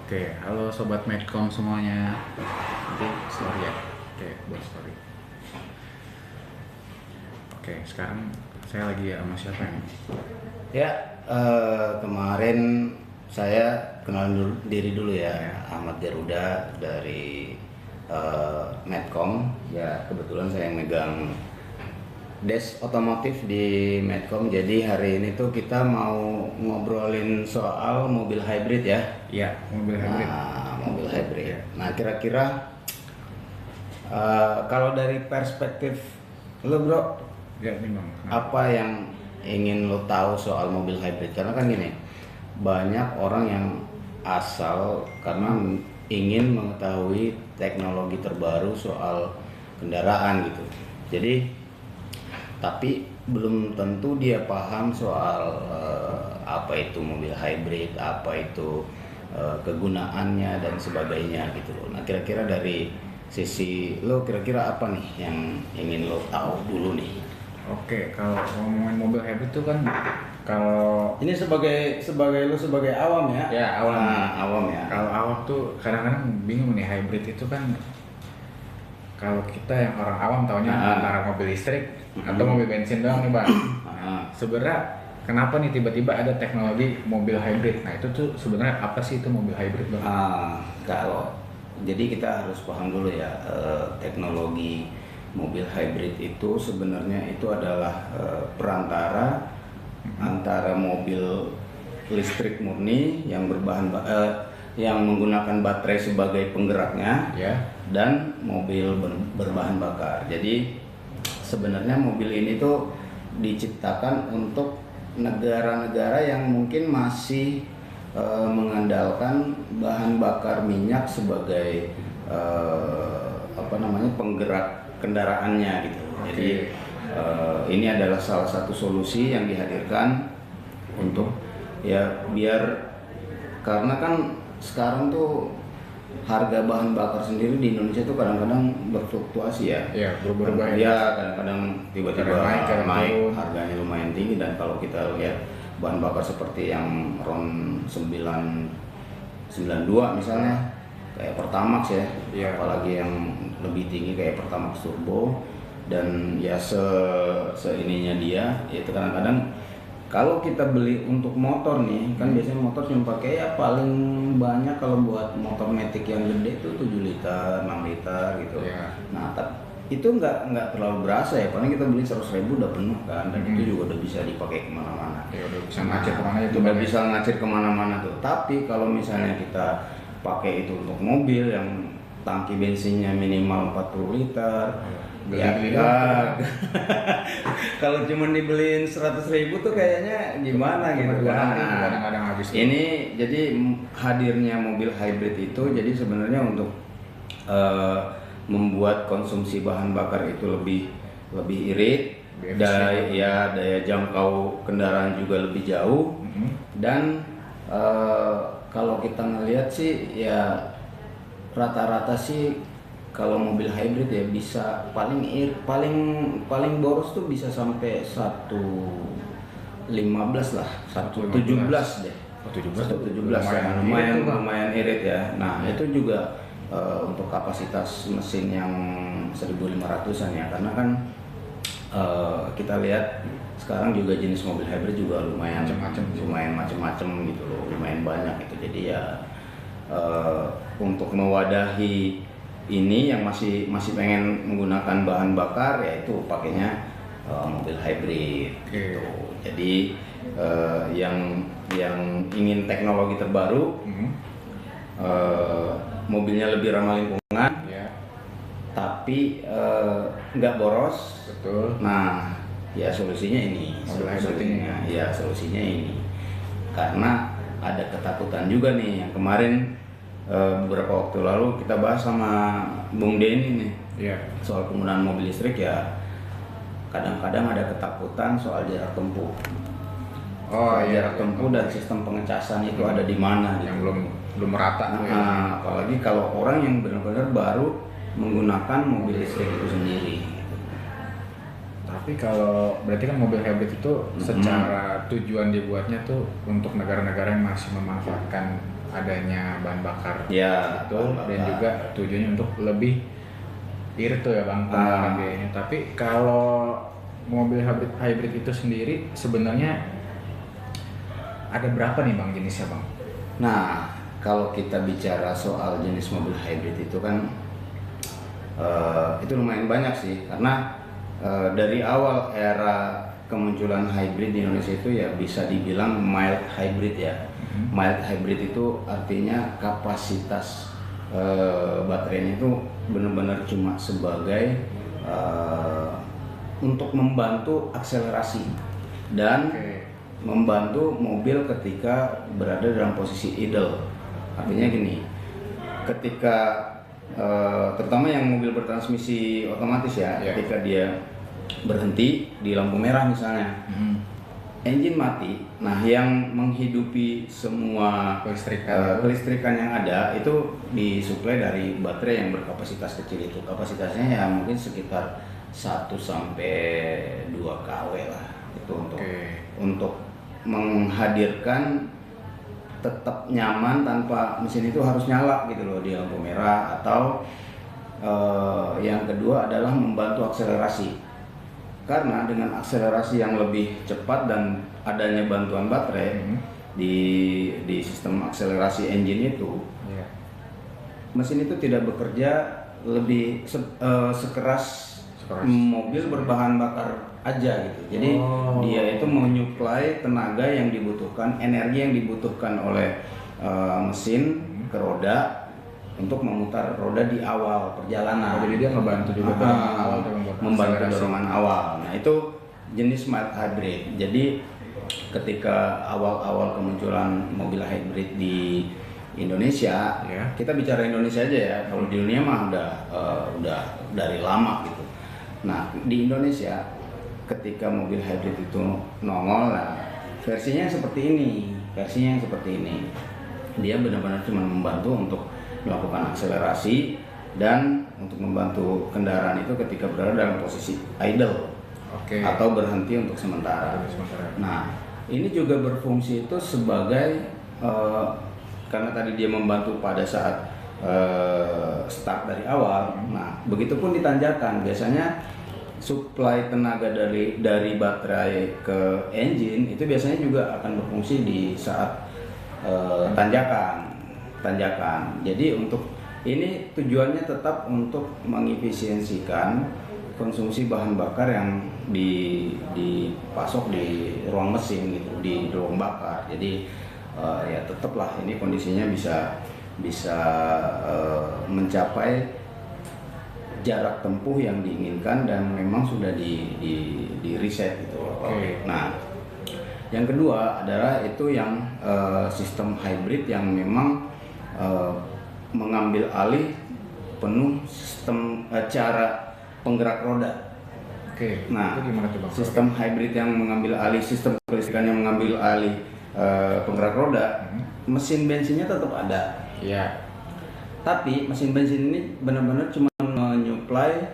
Oke, halo sobat Medcom semuanya. Nanti story ya. Oke, buat story. Oke, sekarang saya lagi sama siapa nih? Ya, kemarin saya kenal diri dulu ya, Ahmad Garuda dari Medcom. Ya, kebetulan saya yang megang desk otomotif di Medcom. Jadi hari ini tuh kita mau ngobrolin soal mobil hybrid ya. Iya, mobil hybrid. Nah, mobil hybrid. Nah, kira-kira kalau dari perspektif lo bro, Ya, nih bang. apa yang ingin lo tahu soal mobil hybrid? Karena kan gini, banyak orang yang asal karena ingin mengetahui teknologi terbaru soal kendaraan gitu. Jadi tapi belum tentu dia paham soal apa itu mobil hybrid, apa itu kegunaannya dan sebagainya gitu loh. Nah, kira-kira dari sisi lo kira-kira apa nih yang ingin lo tahu dulu nih? Oke, kalau ngomongin mobil hybrid itu kan kalau Ini sebagai lu sebagai awam ya? ya awam. Nah, awam ya. Kalau awam tuh kadang-kadang bingung nih, hybrid itu kan kalau kita yang orang awam taunya antara mobil listrik atau mobil bensin doang nih bang. Nah, sebenarnya kenapa nih tiba-tiba ada teknologi mobil hybrid? Nah itu tuh sebenarnya apa sih itu mobil hybrid bang? Kalau jadi kita harus paham dulu ya, teknologi mobil hybrid itu sebenarnya itu adalah perantara antara mobil listrik murni yang yang menggunakan baterai sebagai penggeraknya Ya. dan mobil berbahan bakar. Jadi sebenarnya mobil ini tuh diciptakan untuk negara-negara yang mungkin masih mengandalkan bahan bakar minyak sebagai penggerak kendaraannya gitu. Jadi ini adalah salah satu solusi yang dihadirkan untuk ya biar, karena kan sekarang tuh harga bahan bakar sendiri di Indonesia tuh kadang-kadang berfluktuasi ya. Iya, berubah-ubah ya. Ya, kadang-kadang tiba-tiba Kadang naik turun. harganya lumayan tinggi, dan kalau kita lihat bahan bakar seperti yang RON 992 misalnya kayak Pertamax ya, Iya. apalagi yang lebih tinggi kayak Pertamax Turbo, dan ya seininya dia itu kadang-kadang kalau kita beli untuk motor nih kan biasanya motor cuma pakai ya paling banyak kalau buat motor matic yang gede itu 7 liter 6 liter gitu. Iya. Nah itu nggak terlalu berasa ya, paling kita beli 100.000 udah penuh kan, dan itu juga udah bisa dipakai kemana-mana. Ya udah bisa ngacir kemana itu Udah bang? bisa ngacir kemana-mana tuh. Tapi kalau misalnya kita pakai itu untuk mobil yang tangki bensinnya minimal 40 liter, Beli-beli ya, doang. kalau cuma dibeliin 100.000 tuh kayaknya gimana gitu kan. Kadang-kadang habis. Ini jadi hadirnya mobil hybrid itu jadi sebenarnya untuk membuat konsumsi bahan bakar itu lebih irit, daya jangkau kendaraan juga lebih jauh, dan kalau kita ngelihat sih ya rata-rata sih kalau mobil hybrid ya bisa paling boros tuh bisa sampai 115 lah, 117 deh. 117 ya, lumayan irit ya. Nah, itu juga untuk kapasitas mesin yang 1.500-an ya, karena kan kita lihat sekarang juga jenis mobil hybrid juga lumayan macam-macam gitu loh, lumayan banyak gitu. Jadi ya untuk mewadahi ini yang masih pengen menggunakan bahan bakar ya itu pakainya mobil hybrid gitu. Jadi yang ingin teknologi terbaru, mobilnya lebih ramah lingkungan, tapi nggak boros. Betul. Nah, ya solusinya ini. Solusinya ini. Karena ada ketakutan juga nih yang kemarin beberapa waktu lalu kita bahas sama Bung Denny nih. Soal penggunaan mobil listrik ya. Kadang-kadang ada ketakutan soal jarak tempuh. Jarak tempuh dan sistem pengecasan itu ada di mana gitu. Yang belum merata. Apalagi kalau orang yang benar-benar baru menggunakan mobil listrik itu sendiri. Tapi kalau berarti kan mobil hybrid itu secara tujuan dibuatnya tuh untuk negara-negara yang masih memanfaatkan adanya bahan bakar Ya, itu, bahan dan bakar. juga tujuannya untuk lebih irit tuh ya bang pengeluaran biayanya. Tapi kalau mobil hybrid itu sendiri sebenarnya ada berapa nih bang jenisnya bang? Nah, kalau kita bicara soal jenis mobil hybrid itu kan itu lumayan banyak sih, karena dari awal era kemunculan hybrid di Indonesia itu ya bisa dibilang mild hybrid ya. Mild hybrid itu artinya kapasitas baterainya itu benar-benar cuma sebagai untuk membantu akselerasi dan membantu mobil ketika berada dalam posisi idle. Artinya gini, ketika terutama yang mobil bertransmisi otomatis ya, ketika dia berhenti di lampu merah misalnya, engine mati. Nah, yang menghidupi semua kelistrikan yang ada itu disuplai dari baterai yang berkapasitas kecil itu. Kapasitasnya ya mungkin sekitar 1 sampai 2 kW lah itu untuk menghadirkan tetap nyaman tanpa mesin itu harus nyala gitu loh di lampu merah, atau yang kedua adalah membantu akselerasi, karena dengan akselerasi yang lebih cepat dan adanya bantuan baterai di sistem akselerasi engine itu, mesin itu tidak bekerja lebih sekeras mobil berbahan bakar aja gitu. Jadi dia itu menyuplai tenaga yang dibutuhkan, energi yang dibutuhkan oleh mesin ke roda untuk memutar roda di awal perjalanan. Jadi dia ngebantu juga dorongan awal, membantu dorongan awal. Nah, itu jenis mild hybrid. Jadi ketika awal-awal kemunculan mobil hybrid di Indonesia, kita bicara Indonesia aja ya. Kalau di dunia mah udah dari lama gitu. Nah, di Indonesia ketika mobil hybrid itu nongol, nah, versinya seperti ini. Dia benar-benar cuma membantu untuk melakukan akselerasi dan untuk membantu kendaraan itu ketika berada dalam posisi idle atau berhenti untuk sementara. Nah, ini juga berfungsi itu sebagai karena tadi dia membantu pada saat start dari awal. Nah, begitupun di tanjakan, biasanya suplai tenaga dari baterai ke engine itu biasanya juga akan berfungsi di saat tanjakan. Jadi untuk ini tujuannya tetap untuk mengefisiensikan konsumsi bahan bakar yang dipasok di ruang mesin gitu, di ruang bakar. Jadi ya tetaplah ini kondisinya bisa mencapai jarak tempuh yang diinginkan dan memang sudah di reset gitu. Nah, yang kedua adalah itu yang sistem hybrid yang memang mengambil alih penuh sistem cara penggerak roda. Nah, itu gimana tuh Bang? Sistem hybrid yang mengambil alih sistem kelistrikan yang mengambil alih penggerak roda, mesin bensinnya tetap ada. Tapi mesin bensin ini benar-benar cuma menyuplai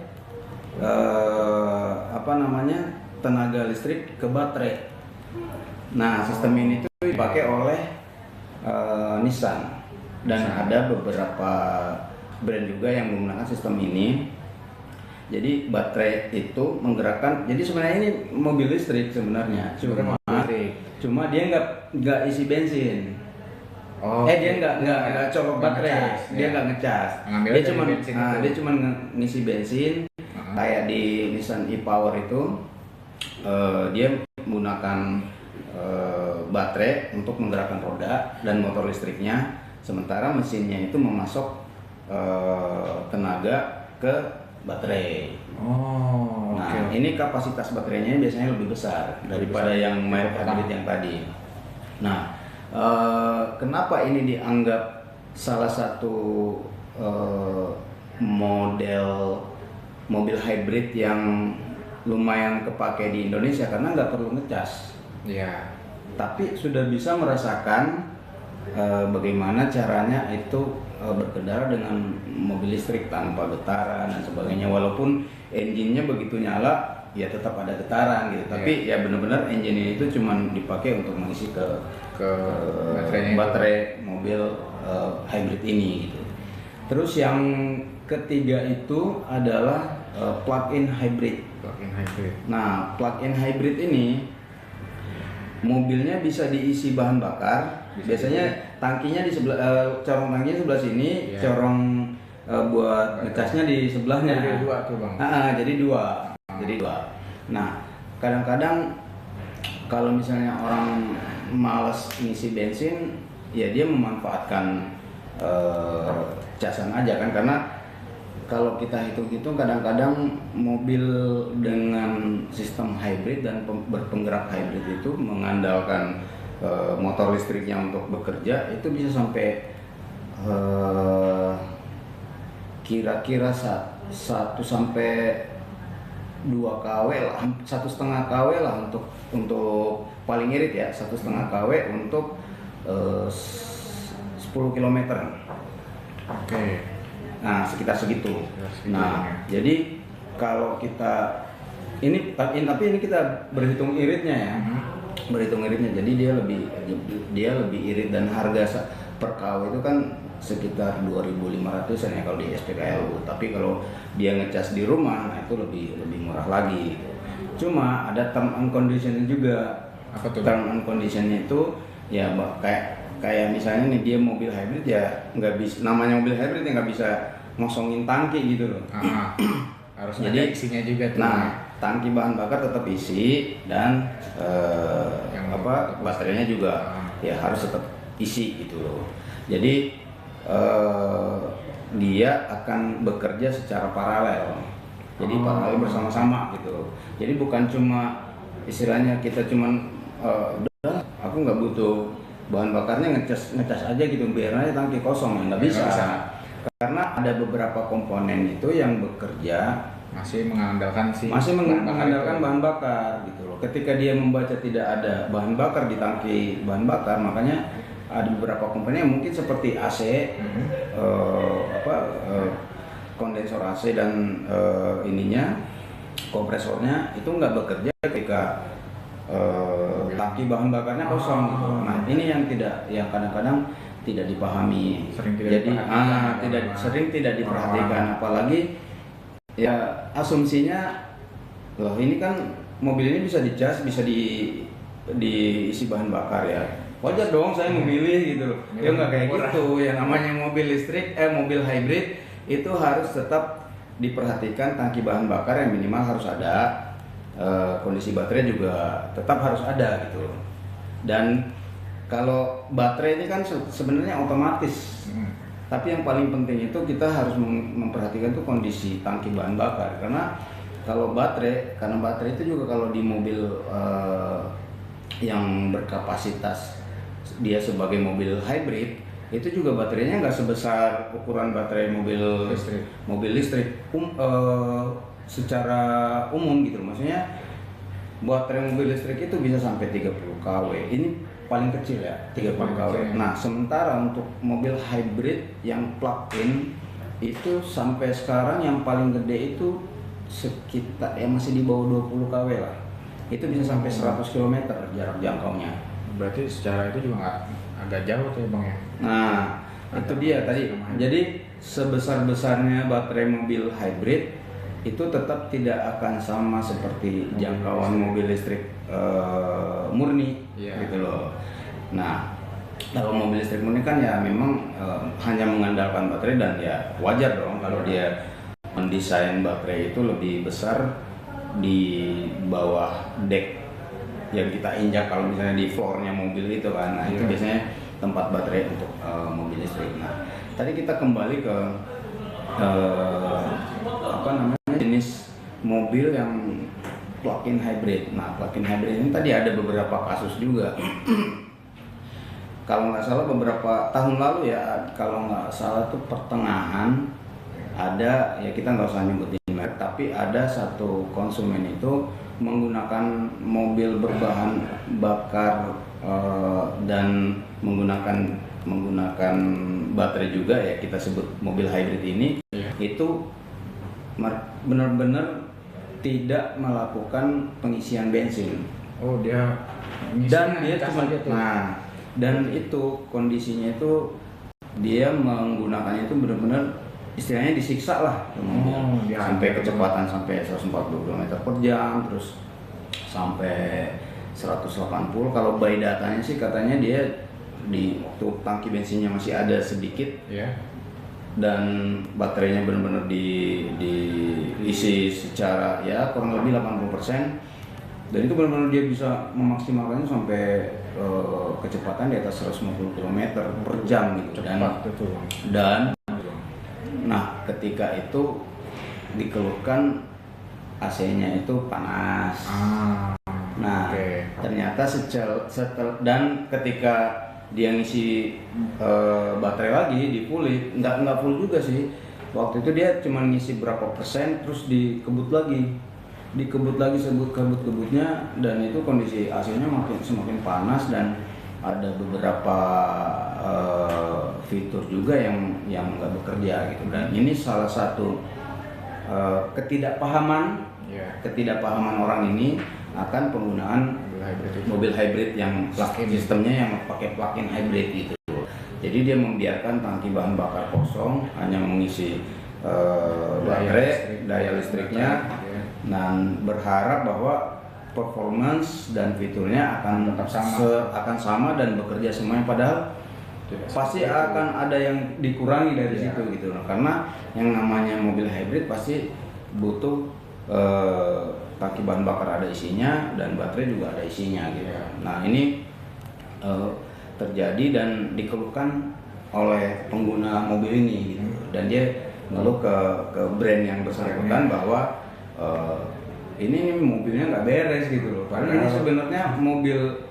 tenaga listrik ke baterai. Nah, sistem ini tuh dipakai oleh Nissan dan ada beberapa brand juga yang menggunakan sistem ini. Jadi baterai itu menggerakkan. Jadi sebenarnya ini mobil listrik sebenarnya. Cuma dia nggak isi bensin. Dia nggak colok baterai. Dia nggak ngecas. Dia cuma ngisi bensin. Kayak di Nissan e-Power itu dia menggunakan baterai untuk menggerakkan roda dan motor listriknya, sementara mesinnya itu memasok tenaga ke baterai. Ini kapasitas baterainya biasanya lebih besar daripada yang mild hybrid yang tadi. Nah, kenapa ini dianggap salah satu model mobil hybrid yang lumayan kepake di Indonesia? Karena nggak perlu ngecas. Tapi sudah bisa merasakan bagaimana caranya itu berkendara dengan mobil listrik tanpa getaran dan sebagainya. Walaupun engine-nya begitu nyala, ya tetap ada getaran gitu. Tapi ya benar-benar engine itu cuman dipakai untuk mengisi ke baterai mobil hybrid ini gitu. Terus yang ketiga itu adalah plug-in hybrid. Nah, plug-in hybrid ini mobilnya bisa diisi bahan bakar. Biasanya tangkinya di sebelah, corong tangkinya sebelah sini, corong buat ngecasnya di sebelahnya. Jadi dua tuh bang. Jadi dua. Nah, kadang-kadang kalau misalnya orang malas ngisi bensin, ya dia memanfaatkan casan aja kan, karena kalau kita hitung-hitung kadang-kadang mobil dengan sistem hybrid dan berpenggerak hybrid itu mengandalkan motor listriknya untuk bekerja itu bisa sampai kira-kira 1 sampai 2 kW lah, 1,5 kW lah untuk paling irit ya, 1,5 kW untuk 10 km. Oke. Nah, sekitar segitu. Nah, jadi kalau kita tapi ini kita berhitung iritnya ya. Berhitung iritnya. Jadi dia lebih irit dan harga per kW itu kan sekitar 2.500-an ya kalau di SPKLU. Tapi kalau dia ngecas di rumah, nah itu lebih murah lagi. Cuma ada term and condition juga. Apa tuh? Term and condition itu ya kayak misalnya nih dia mobil hybrid ya nggak bisa, namanya mobil hybrid ya nggak bisa ngosongin tangki gitu loh. Harus jadi ada isinya juga tuh. Nah, tangki bahan bakar tetap isi dan baterainya juga ya harus tetap isi gitu loh. Jadi dia akan bekerja secara paralel. Jadi paralel bersama-sama gitu. Jadi bukan cuma istilahnya kita cuman udah aku nggak butuh bahan bakarnya ngecas aja gitu, biar aja tangki kosong, nggak bisa. Karena ada beberapa komponen itu yang bekerja masih mengandalkan bahan bakar gitu loh. Ketika dia membaca tidak ada bahan bakar di tangki bahan bakar, makanya ada beberapa komponen yang mungkin seperti AC, kondensor AC dan kompresornya itu nggak bekerja ketika tangki bahan bakarnya kosong gitu. Nah, ini yang kadang-kadang tidak dipahami. Sering tidak diperhatikan, apalagi ya asumsinya loh ini kan mobil ini bisa dicas, bisa diisi bahan bakar ya. Wajar dong saya memilih gitu loh. Ya nggak kayak gitu. Yang namanya mobil hybrid itu harus tetap diperhatikan tangki bahan bakar yang minimal harus ada, kondisi baterai juga tetap harus ada gitu. Dan kalau baterai ini kan sebenarnya otomatis. Tapi yang paling penting itu kita harus memperhatikan tuh kondisi tangki bahan bakar, karena baterai itu juga kalau di mobil yang berkapasitas dia sebagai mobil hybrid itu juga baterainya nggak sebesar ukuran baterai mobil listrik secara umum gitu. Maksudnya baterai mobil listrik itu bisa sampai 30 kW. Ini paling kecil ya, 30 kW. Nah, sementara untuk mobil hybrid yang plug-in itu sampai sekarang yang paling gede itu sekitar masih di bawah 20 kW lah. Itu bisa sampai 100 km jarak jangkaunya. Berarti secara itu juga agak jauh tuh ya bang ya? Nah, itu dia tadi. Jadi sebesar-besarnya baterai mobil hybrid itu tetap tidak akan sama seperti jangkauan mobil listrik murni gitu loh. Nah, kalau mobil listrik murni kan ya memang hanya mengandalkan baterai, dan ya wajar dong kalau dia mendesain baterai itu lebih besar di bawah deck yang kita injak kalau misalnya di floornya mobil itu kan. Nah, itu biasanya tempat baterai untuk mobil listrik. Nah, tadi kita kembali ke jenis mobil yang plug-in hybrid. Nah, plug-in hybrid ini tadi ada beberapa kasus juga. Kalau nggak salah beberapa tahun lalu ya, kalau nggak salah tuh pertengahan ada, ya kita nggak usah nyebutin merek, tapi ada satu konsumen itu menggunakan mobil berbahan bakar dan menggunakan baterai juga ya, kita sebut mobil hybrid ini. Itu benar-benar tidak melakukan pengisian bensin. Oh, dia Dan dia cas cuma aja tuh. dan itu kondisinya itu dia menggunakannya itu benar-benar istilahnya disiksa lah mobil. Dia Sampai kecepatan sampai 140 km per jam, terus sampai 180. Kalau by datanya sih katanya dia di waktu tangki bensinnya masih ada sedikit, ya. dan baterainya benar-benar diisi secara ya kurang lebih 80%, dan itu benar-benar dia bisa memaksimalkannya sampai kecepatan di atas 150 km per jam gitu. Dan nah ketika itu dikeluhkan AC-nya itu panas. Nah ternyata dan ketika dia ngisi baterai lagi di fully, nggak full juga sih. Waktu itu dia cuma ngisi berapa persen, terus dikebut lagi sebut-kebutnya, dan itu kondisi AC-nya semakin panas, dan ada beberapa fitur juga yang nggak bekerja gitu. Dan ini salah satu ketidakpahaman orang ini akan penggunaan mobil hybrid yang sistemnya yang pakai plug-in hybrid gitu. Jadi dia membiarkan tangki bahan bakar kosong, hanya mengisi baterai, daya listriknya, dan berharap bahwa performance dan fiturnya akan tetap sama dan bekerja semuanya, padahal pasti akan ada yang dikurangi dari situ gitu. Karena yang namanya mobil hybrid pasti butuh tangki bahan bakar ada isinya dan baterai juga ada isinya gitu. Nah ini terjadi dan dikeluhkan oleh pengguna mobil ini gitu. Dan dia ngeluh ke brand yang bersangkutan bahwa ini mobilnya nggak beres gitu loh. Karena ini sebenarnya mobil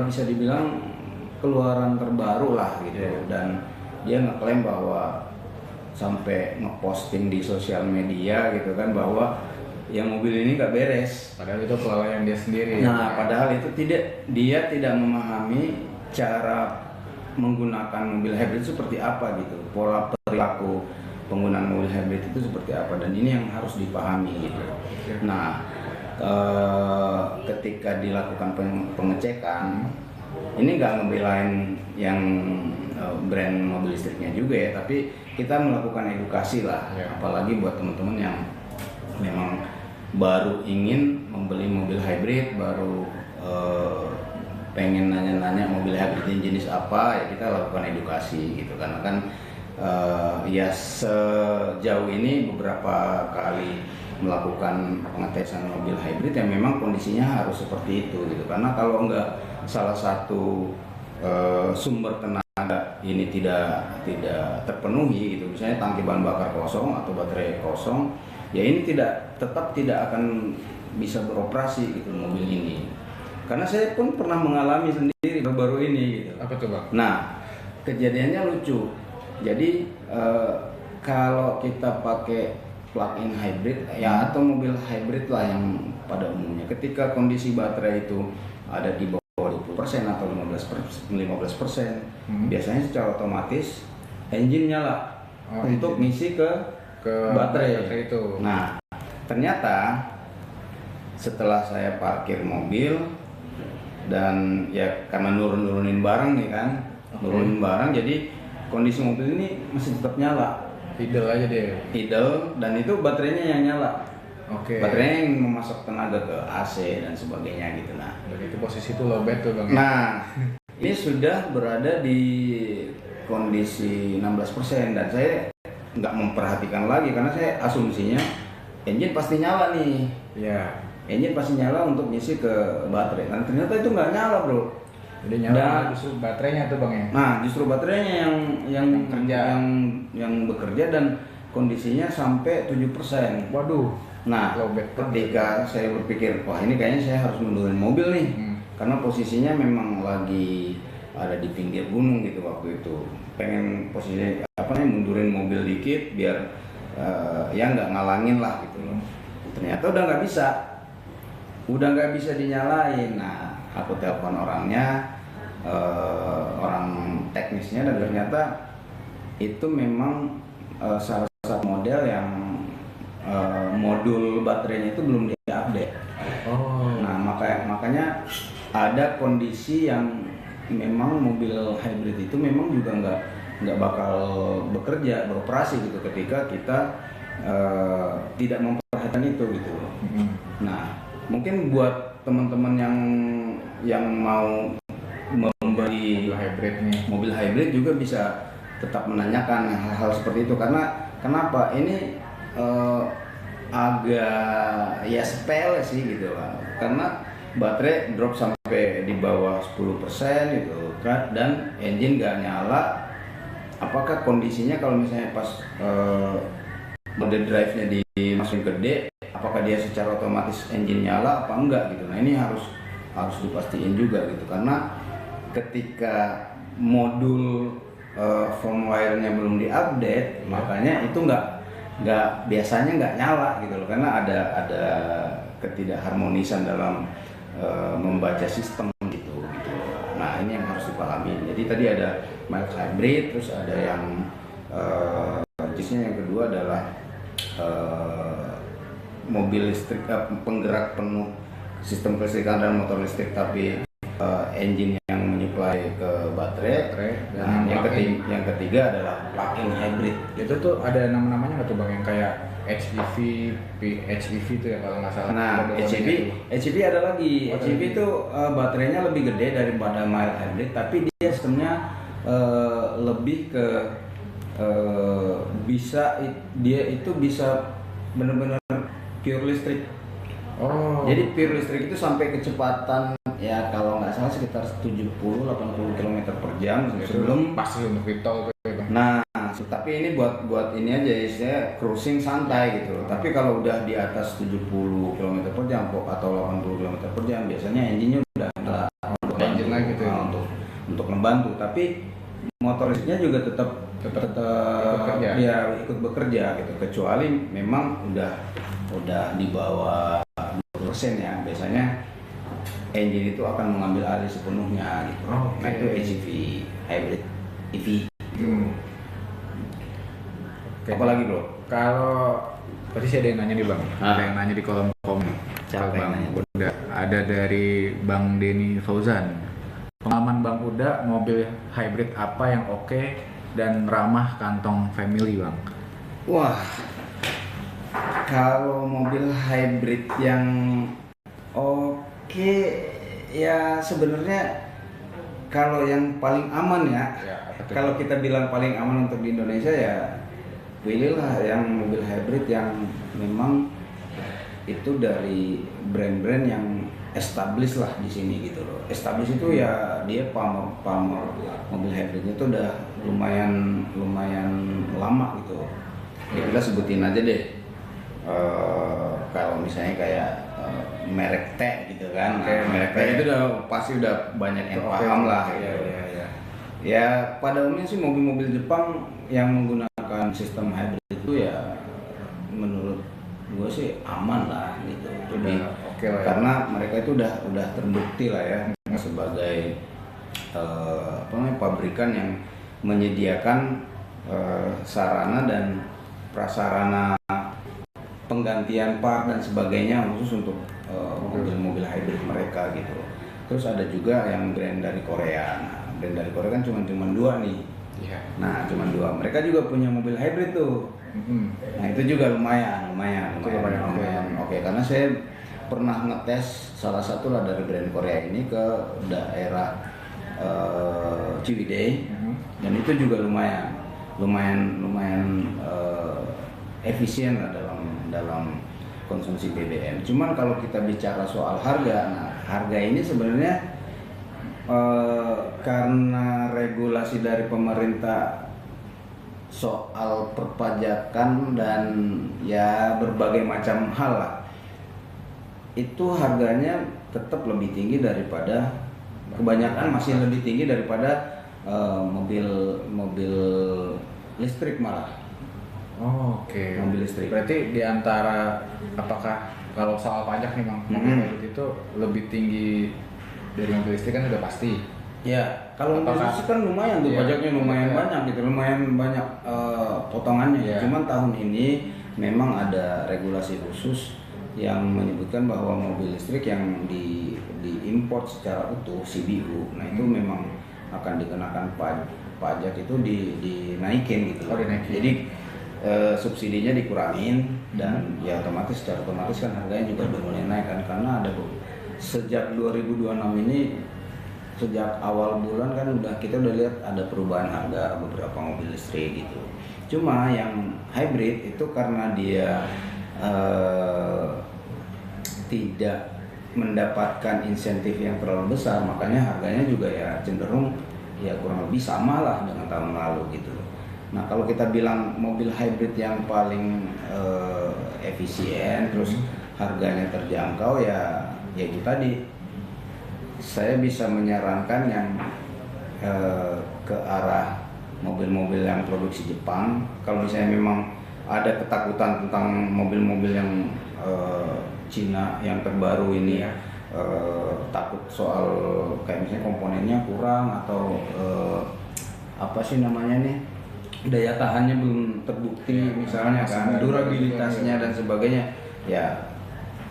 bisa dibilang keluaran terbaru lah gitu. Dan dia ngeklaim bahwa sampai ngeposting di sosial media gitu kan bahwa yang mobil ini nggak beres. Padahal itu kelalaian dia sendiri. Nah, padahal itu dia tidak memahami cara menggunakan mobil hybrid seperti apa gitu, pola perilaku penggunaan mobil hybrid itu seperti apa, dan ini yang harus dipahami gitu. Nah, ketika dilakukan pengecekan, ini nggak ngebelain yang brand mobil listriknya juga ya, tapi kita melakukan edukasi lah, apalagi buat teman-teman yang memang baru ingin membeli mobil hybrid, baru pengen nanya-nanya mobil hybrid ini jenis apa, ya kita lakukan edukasi gitu. Karena kan ya sejauh ini beberapa kali melakukan pengetesan mobil hybrid yang memang kondisinya harus seperti itu gitu. Karena kalau enggak salah satu sumber tenaga ini tidak terpenuhi gitu, misalnya tangki bahan bakar kosong atau baterai kosong, ya ini tetap tidak akan bisa beroperasi gitu mobil ini. Karena saya pun pernah mengalami sendiri baru ini gitu. Apa tuh Bang? Nah, kejadiannya lucu. Jadi kalau kita pakai plug-in hybrid ya atau mobil hybrid lah yang pada umumnya, ketika kondisi baterai itu ada di bawah 20% atau 15%, biasanya secara otomatis engine nyala untuk ngisi ke baterai itu. Nah, ternyata setelah saya parkir mobil dan ya karena nurunin barang nih kan, nurunin barang, jadi kondisi mobil ini masih tetap nyala. Idle aja deh. Idle, dan itu baterainya yang nyala. Baterainya yang memasok tenaga ke AC dan sebagainya gitu. Nah, dan itu posisi itu lowbat tuh Bang. Nah, ini sudah berada di kondisi 16% dan saya nggak memperhatikan lagi karena saya asumsinya engine pasti nyala nih. Iya. Engine pasti nyala untuk ngisi ke baterai. Dan ternyata itu nggak nyala bro. Jadi nyala justru baterainya tuh Bang ya. Nah, justru baterainya yang bekerja dan kondisinya sampai 7%. Waduh. Nah, ketika saya berpikir, wah ini kayaknya saya harus mundurin mobil nih, karena posisinya memang lagi ada di pinggir gunung gitu waktu itu. Pengen posisi mundurin mobil dikit biar ya nggak ngalangin lah gitu loh. Ternyata udah nggak bisa dinyalain. Nah, aku telepon orangnya, orang teknisnya, dan ternyata itu memang salah satu model yang modul baterainya itu belum diupdate. Nah makanya ada kondisi yang memang mobil hybrid itu memang juga nggak bakal beroperasi gitu ketika kita tidak memperhatikan itu gitu. Nah mungkin buat teman-teman yang mau membeli mobil hybrid juga bisa tetap menanyakan hal-hal seperti itu, karena kenapa ini agak ya sepele sih gitu lah, karena baterai drop sampai di bawah 10% gitu dan engine gak nyala. Apakah kondisinya kalau misalnya pas mode drive-nya dimasukin ke D, apakah dia secara otomatis engine nyala apa enggak gitu. Nah ini harus dipastiin juga gitu, karena ketika modul firmware-nya belum diupdate, makanya itu biasanya nggak nyala gitu loh, karena ada ketidakharmonisan dalam membaca sistem gitu. Nah ini yang harus dipahami. Jadi tadi ada mild hybrid, terus ada yang jenisnya yang kedua adalah mobil listrik penggerak penuh sistem kelistrikan dan motor listrik tapi engine yang menyuplai ke baterai. Dan yang ketiga adalah plug-in hybrid. Itu tuh ada nama-namanya nggak tuh Bang, yang kayak HEV, PHEV itu ya kalau nggak salah. Nah, HEV ada lagi. HEV itu baterainya lebih gede daripada mild hybrid, tapi dia sistemnya lebih ke dia itu bisa benar-benar pure listrik. Jadi pure listrik itu sampai kecepatan ya kalau nggak salah sekitar 70-80 km per jam sebelum pasti untuk tol. Nah, tapi ini buat ini aja ya, saya cruising santai gitu. Tapi kalau udah di atas 70 km per jam atau 80 km per jam biasanya engine-nya udah engine lagi gitu ya, untuk membantu. Tapi motor listriknya juga tetap ikut bekerja gitu, kecuali memang udah di bawah 20% ya, biasanya engine itu akan mengambil alih sepenuhnya gitu. Nah itu HEV hybrid EV. Apalagi bro? Kalau tadi sih ada yang nanya nih Bang, ada yang nanya di kolom komen. Siapa yang nanya? Udah ada dari Bang Denny Fauzan. Pengalaman Bang Uda mobil hybrid apa yang oke dan ramah kantong family Bang? Wah, kalau mobil hybrid yang oke ya sebenarnya kalau yang paling aman ya kalau kita bilang paling aman untuk di Indonesia ya pilihlah yang mobil hybrid yang memang itu dari brand-brand yang established lah di sini gitu loh. Established itu ya dia pamor mobil hybridnya itu udah lumayan lama gitu. Ya kita sebutin aja deh. Kalau misalnya kayak merek T gitu kan. Merek T itu udah pasti udah banyak yang paham lah. Ya pada umumnya sih mobil-mobil Jepang yang menggunakan sistem hybrid itu ya menurut gue sih aman lah gitu. Karena mereka itu udah terbukti lah ya sebagai pabrikan yang menyediakan sarana dan prasarana penggantian part dan sebagainya khusus untuk mobil-mobil hybrid mereka gitu. Terus ada juga yang brand dari Korea. Nah, brand dari Korea kan cuma dua nih. Nah, cuma dua. Mereka juga punya mobil hybrid tuh. Nah, itu juga lumayan. Oke, karena saya pernah ngetes salah satu lah dari brand Korea ini ke daerah Ciwidey, dan itu juga lumayan efisien lah dalam konsumsi BBM. Cuman kalau kita bicara soal harga, nah harga ini sebenarnya karena regulasi dari pemerintah soal perpajakan dan ya berbagai macam hal lah, itu harganya tetap lebih tinggi daripada kebanyakan masih lebih tinggi daripada mobil listrik malah. Mobil listrik. Berarti di antara apakah kalau soal pajak nih Bang, mobil itu lebih tinggi dari mobil listrik kan udah pasti. Ya, kalau mobil listrik kan lumayan tuh pajaknya lumayan banyak gitu, lumayan banyak potongannya. Cuman tahun ini memang ada regulasi khusus yang menyebutkan bahwa mobil listrik yang diimport secara utuh CBU, nah itu memang akan dikenakan pajak itu dinaikin gitu. Dinaikin. Jadi subsidinya dikurangin dan ya otomatis secara otomatis kan harganya juga udah mulai naik kan, karena ada sejak 2026 ini, sejak awal bulan kan kita udah lihat ada perubahan harga beberapa mobil listrik gitu. Cuma yang hybrid itu karena dia tidak mendapatkan insentif yang terlalu besar, makanya harganya juga ya cenderung ya kurang lebih sama lah dengan tahun lalu gitu. Nah kalau kita bilang mobil hybrid yang paling efisien terus harganya terjangkau ya itu tadi, saya bisa menyarankan yang ke arah mobil-mobil yang produksi Jepang. Kalau misalnya memang ada ketakutan tentang mobil-mobil yang Cina yang terbaru ini ya, takut soal kayak misalnya komponennya kurang atau apa sih namanya nih, daya tahannya belum terbukti misalnya kan, durabilitasnya dan sebagainya, ya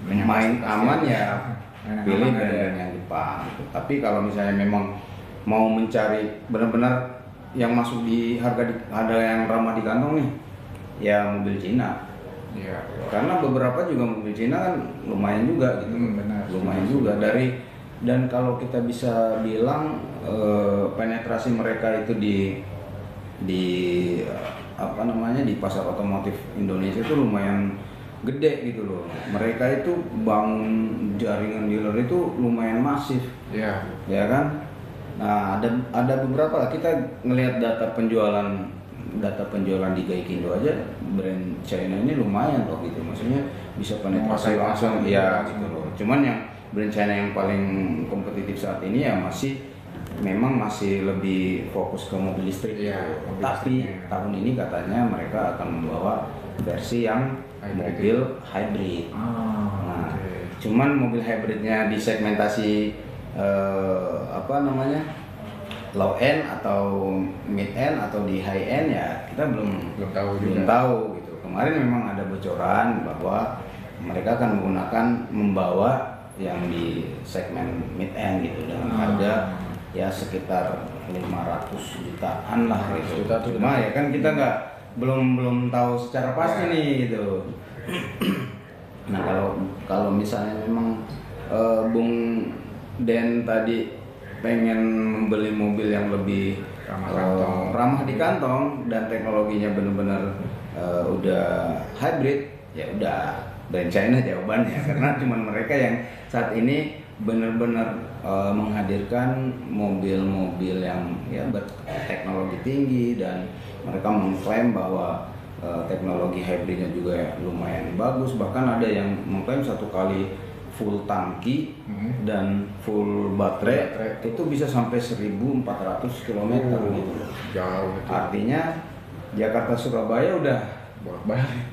main aman ya pilih brand yang Jepang. Tapi kalau misalnya memang mau mencari benar-benar yang masuk di harga yang ramah di kantong nih, ya mobil Cina. Ya. Karena beberapa juga mobil Cina kan lumayan juga gitu. Benar. Lumayan juga dan kalau kita bisa bilang penetrasi mereka itu di apa namanya di pasar otomotif Indonesia itu lumayan gede gitu loh. Mereka itu bangun jaringan dealer itu lumayan masif. Iya. Ya kan? Nah, ada beberapa kita ngelihat data penjualan di Gaikindo aja, brand China ini lumayan loh gitu. Maksudnya bisa penetrasi langsung ya gitu loh. Cuman yang brand China yang paling kompetitif saat ini ya memang masih lebih fokus ke mobil listrik. Ya, tapi tahun ini katanya mereka akan membawa versi yang mobil hybrid. Nah, cuman mobil hybridnya disegmentasi apa namanya, low end atau mid end atau di high end ya kita belum tahu gitu. Kemarin memang ada bocoran bahwa mereka akan membawa yang di segmen mid end gitu dengan harga ya sekitar 500 jutaan lah gitu. Cuma ya kan kita belum tahu secara pasti nih gitu. Nah kalau misalnya memang Bung Den tadi pengen membeli mobil yang lebih ramah di kantong dan teknologinya benar-benar udah hybrid, ya udah brand China jawabannya. Karena cuman mereka yang saat ini benar-benar menghadirkan mobil-mobil yang ya berteknologi tinggi dan mereka mengklaim bahwa teknologi hybridnya juga lumayan bagus. Bahkan ada yang mengklaim satu kali full tangki dan full baterai itu bisa sampai 1.400 km gitu. Jauh itu. Artinya Jakarta Surabaya udah bolak-balik.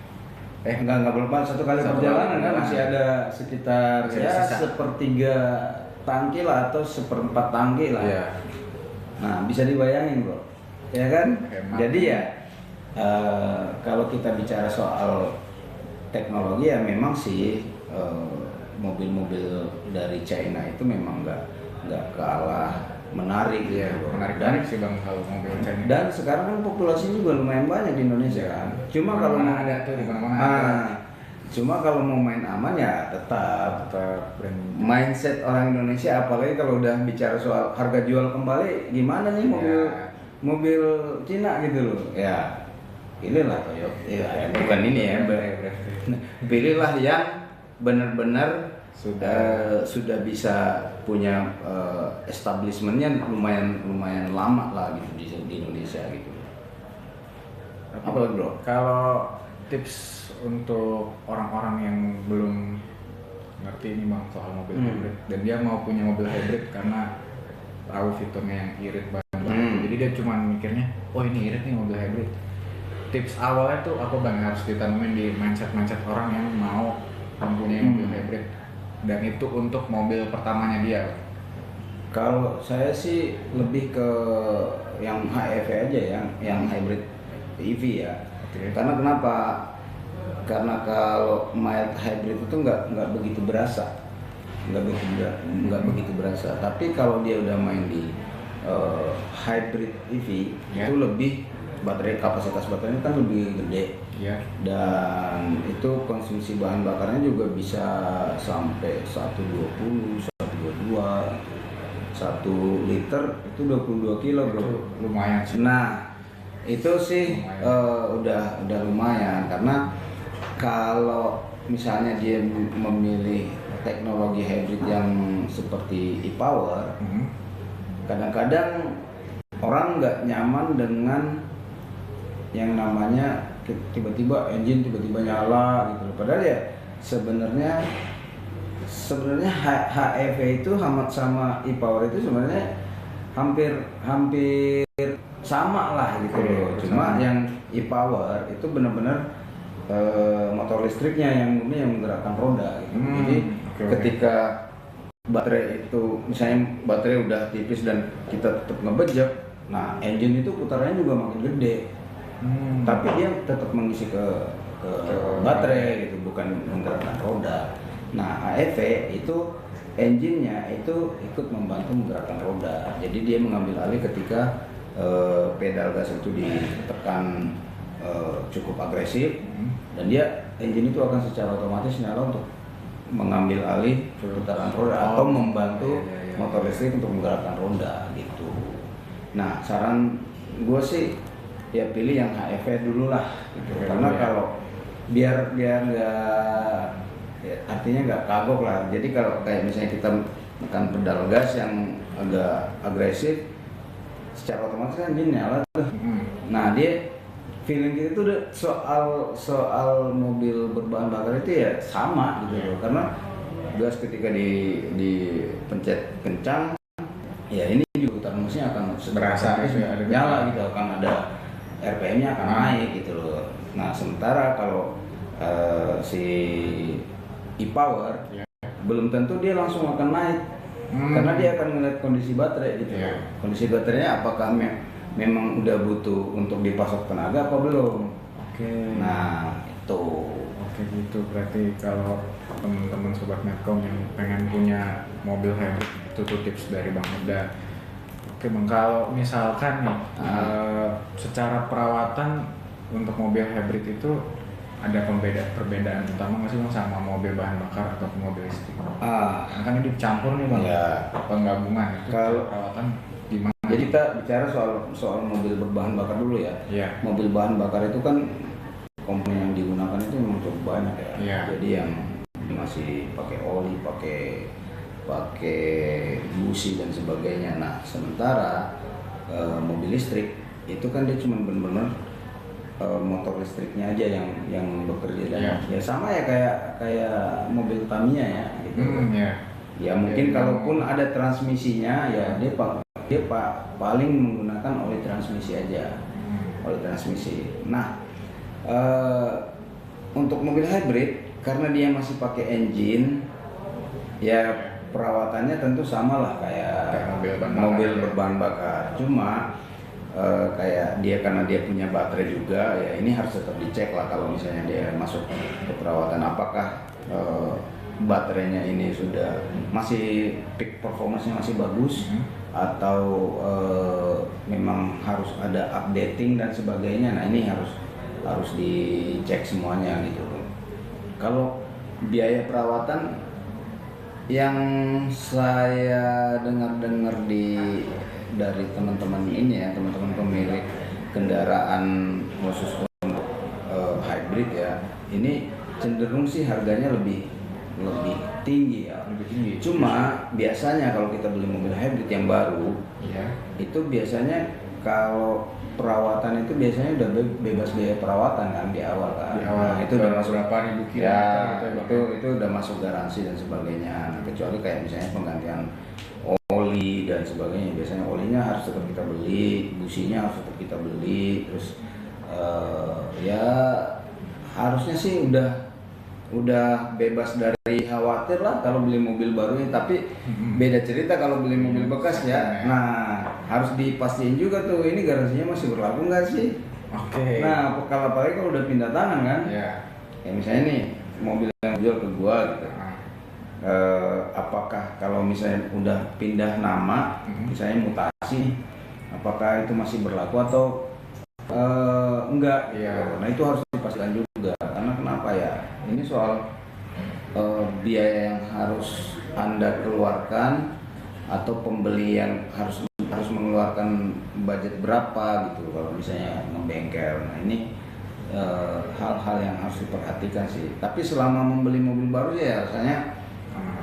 Enggak bolak-balik, satu kali perjalanan kan masih ada sekitar ya sepertiga tangki lah atau seperempat tangki lah. Ya. Nah bisa dibayangin bro, ya kan? Hemat. Jadi ya kalau kita bicara soal teknologi ya memang sih mobil-mobil dari China itu memang nggak kalah menarik ya, gitu. menarik sih bang kalau mobil China. Dan sekarang kan populasi juga lumayan banyak di Indonesia kan. Cuma kalau mau ada tuh di mana-mana. Cuma kalau mau main aman ya tetap brand mindset orang Indonesia, apalagi kalau udah bicara soal harga jual kembali, gimana nih mobil Cina gitu loh. Ya pilihlah Toyota. Ya, bukan ini ya. Pilihlah yang benar-benar sudah bisa punya establishmentnya lumayan lama lah gitu di Indonesia gitu. Apa lagi bro? Kalau tips untuk orang-orang yang belum ngerti ini bang soal mobil hybrid dan dia mau punya mobil hybrid karena tahu fiturnya yang irit banget, jadi dia cuma mikirnya, oh ini irit nih mobil hybrid. Tips awalnya tuh aku bang harus ditanamin di mindset orang yang mau mempunyai mobil hybrid, dan itu untuk mobil pertamanya dia. Kalau saya sih lebih ke yang HEV aja ya, yang hybrid EV ya. Okay. Karena kenapa? karena kalau mild hybrid itu nggak begitu berasa, nggak begitu berasa. Tapi kalau dia udah main di hybrid EV itu lebih kapasitas baterainya kan lebih gede, dan itu konsumsi bahan bakarnya juga bisa sampai 120, 122, 1 liter itu 22 kilo bro. Lumayan sih. Nah itu sih udah lumayan, karena kalau misalnya dia memilih teknologi hybrid yang seperti e-power, kadang-kadang orang nggak nyaman dengan yang namanya tiba-tiba engine tiba-tiba nyala gitu. Padahal ya sebenarnya HEV itu sama e-power itu sebenarnya hampir sama lah gitu loh. Cuma yang e-power itu benar-benar motor listriknya yang menggerakkan roda gitu. Jadi ketika baterai itu misalnya baterai udah tipis dan kita tetap ngebejek, nah engine itu putarannya juga makin gede. Tapi dia tetap mengisi ke baterai gitu, bukan menggerakkan roda. Nah HEV itu engine-nya itu ikut membantu menggerakkan roda. Jadi dia mengambil alih ketika pedal gas itu ditekan cukup agresif, dan dia engine itu akan secara otomatis nyala untuk mengambil alih putaran roda atau membantu motor listrik untuk menggerakkan roda gitu. Nah saran gue sih ya pilih yang HEV dulu lah gitu. Karena kalau biar nggak artinya nggak kagok lah. Jadi kalau kayak misalnya kita menekan pedal gas yang agak agresif, secara otomatis kan dia nyala tuh. Nah dia feeling kita tuh soal mobil berbahan bakar itu ya sama gitu loh. Karena gas ketika dipencet kencang, ya ini juga putaran mesinnya akan berasa nyala gitu, akan ada RPM-nya akan naik gitu loh. Nah sementara kalau si e-power belum tentu dia langsung akan naik, karena dia akan melihat kondisi baterai gitu. Kondisi baterainya apakah memang udah butuh untuk dipasok tenaga apa belum. Nah itu gitu. Berarti kalau teman-teman sobat Medcom yang pengen punya mobil hybrid, itu tuh tips dari Bang Eda. Bang, kalau misalkan nih secara perawatan untuk mobil hybrid itu ada perbedaan utama nggak sih Bang sama mobil bahan bakar atau mobil listrik? Kan ini dicampur nih Bang, penggabungan itu. Kalau perawatan gimana? Jadi kita bicara soal mobil berbahan bakar dulu ya. Mobil bahan bakar itu kan komponen yang digunakan itu memang cukup banyak ya. Jadi yang masih pakai oli, pakai busi dan sebagainya. Nah sementara mobil listrik itu kan dia cuma benar-benar motor listriknya aja yang bekerja, dan ya sama ya kayak mobil Tamiya ya gitu. Ya mungkin kalaupun ada transmisinya ya dia paling menggunakan oli transmisi aja, oli transmisi. Nah untuk mobil hybrid karena dia masih pakai engine, ya perawatannya tentu sama lah kayak mobil berbahan bakar. Cuma kayak dia karena dia punya baterai juga, ya ini harus tetap dicek lah kalau misalnya dia masuk ke perawatan, apakah baterainya ini sudah masih peak performance-nya masih bagus, atau memang harus ada updating dan sebagainya. Nah ini harus dicek semuanya gitu. Kalau biaya perawatan yang saya dengar dari teman-teman ini ya, teman-teman pemilik kendaraan khusus untuk hybrid ya, ini cenderung sih harganya lebih tinggi ya. Cuma biasanya kalau kita beli mobil hybrid yang baru, itu biasanya kalau perawatan itu biasanya udah bebas biaya perawatan kan di awal kan. Nah, itu udah masuk berapa ribu kilometer itu udah masuk garansi dan sebagainya. Nah, kecuali kayak misalnya penggantian oli dan sebagainya, biasanya olinya harus tetap kita beli, businya harus tetap kita beli, terus ya harusnya sih udah bebas dari khawatir lah kalau beli mobil baru ini. Tapi beda cerita kalau beli mobil bekas ya. Nah harus dipastiin juga tuh ini garansinya masih berlaku nggak sih. Nah apalagi kalau udah pindah tangan kan, ya misalnya nih mobil yang jual ke gua gitu. Apakah kalau misalnya udah pindah nama, misalnya mutasi, apakah itu masih berlaku atau enggak? Iya. Nah itu harus dipastikan juga, karena kenapa ya? Ini soal biaya yang harus Anda keluarkan atau pembeli yang harus mengeluarkan budget berapa gitu kalau misalnya ngebengkel. Nah ini hal-hal yang harus diperhatikan sih. Tapi selama membeli mobil baru ya rasanya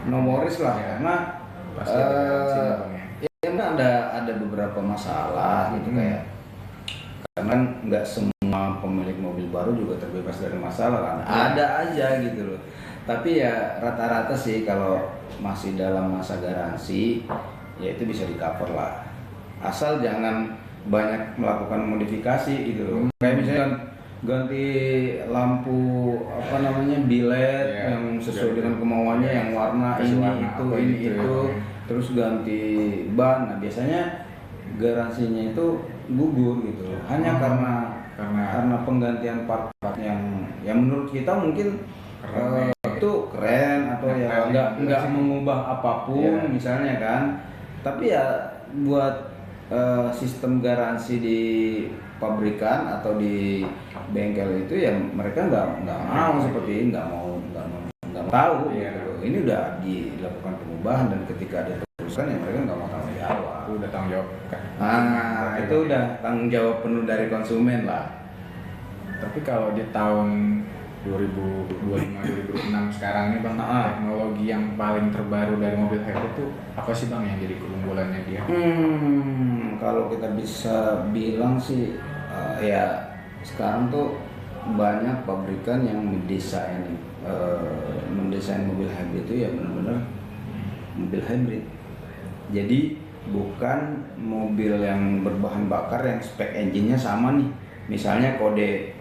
no worries lah, karena Pasti ada garansi lah, Bang, ya. ya kan ada beberapa masalah gitu kayak, karena kan nggak semua pemilik mobil baru juga terbebas dari masalah kan, ada aja gitu loh. Tapi ya rata-rata sih kalau masih dalam masa garansi ya itu bisa di cover lah, asal jangan banyak melakukan modifikasi gitu loh. Kayak misalnya ganti lampu bilet yang sesuai dengan kemauannya, yang warna ini itu, terus ganti ban. Nah biasanya garansinya itu gugur gitu loh, hanya karena penggantian part-part yang menurut kita mungkin itu keren atau ya nggak mengubah apapun misalnya kan. Tapi ya buat sistem garansi di pabrikan atau di bengkel itu ya mereka nggak mau seperti ini, nggak mau tahu gitu. Ini udah dilakukan pengubahan dan ketika ada terusan ya mereka nggak mau tanggung jawab. Itu udah tanggung jawab kan. Itu udah tanggung jawab penuh dari konsumen lah. Tapi kalau di tahun 2025-2026 sekarang nih Bang, teknologi yang paling terbaru dari mobil hybrid itu apa sih Bang yang jadi keunggulannya dia? Kalau kita bisa bilang sih ya sekarang tuh banyak pabrikan yang mendesain mobil hybrid itu ya benar-benar mobil hybrid. Jadi bukan mobil yang berbahan bakar yang spek engine-nya sama nih. Misalnya kode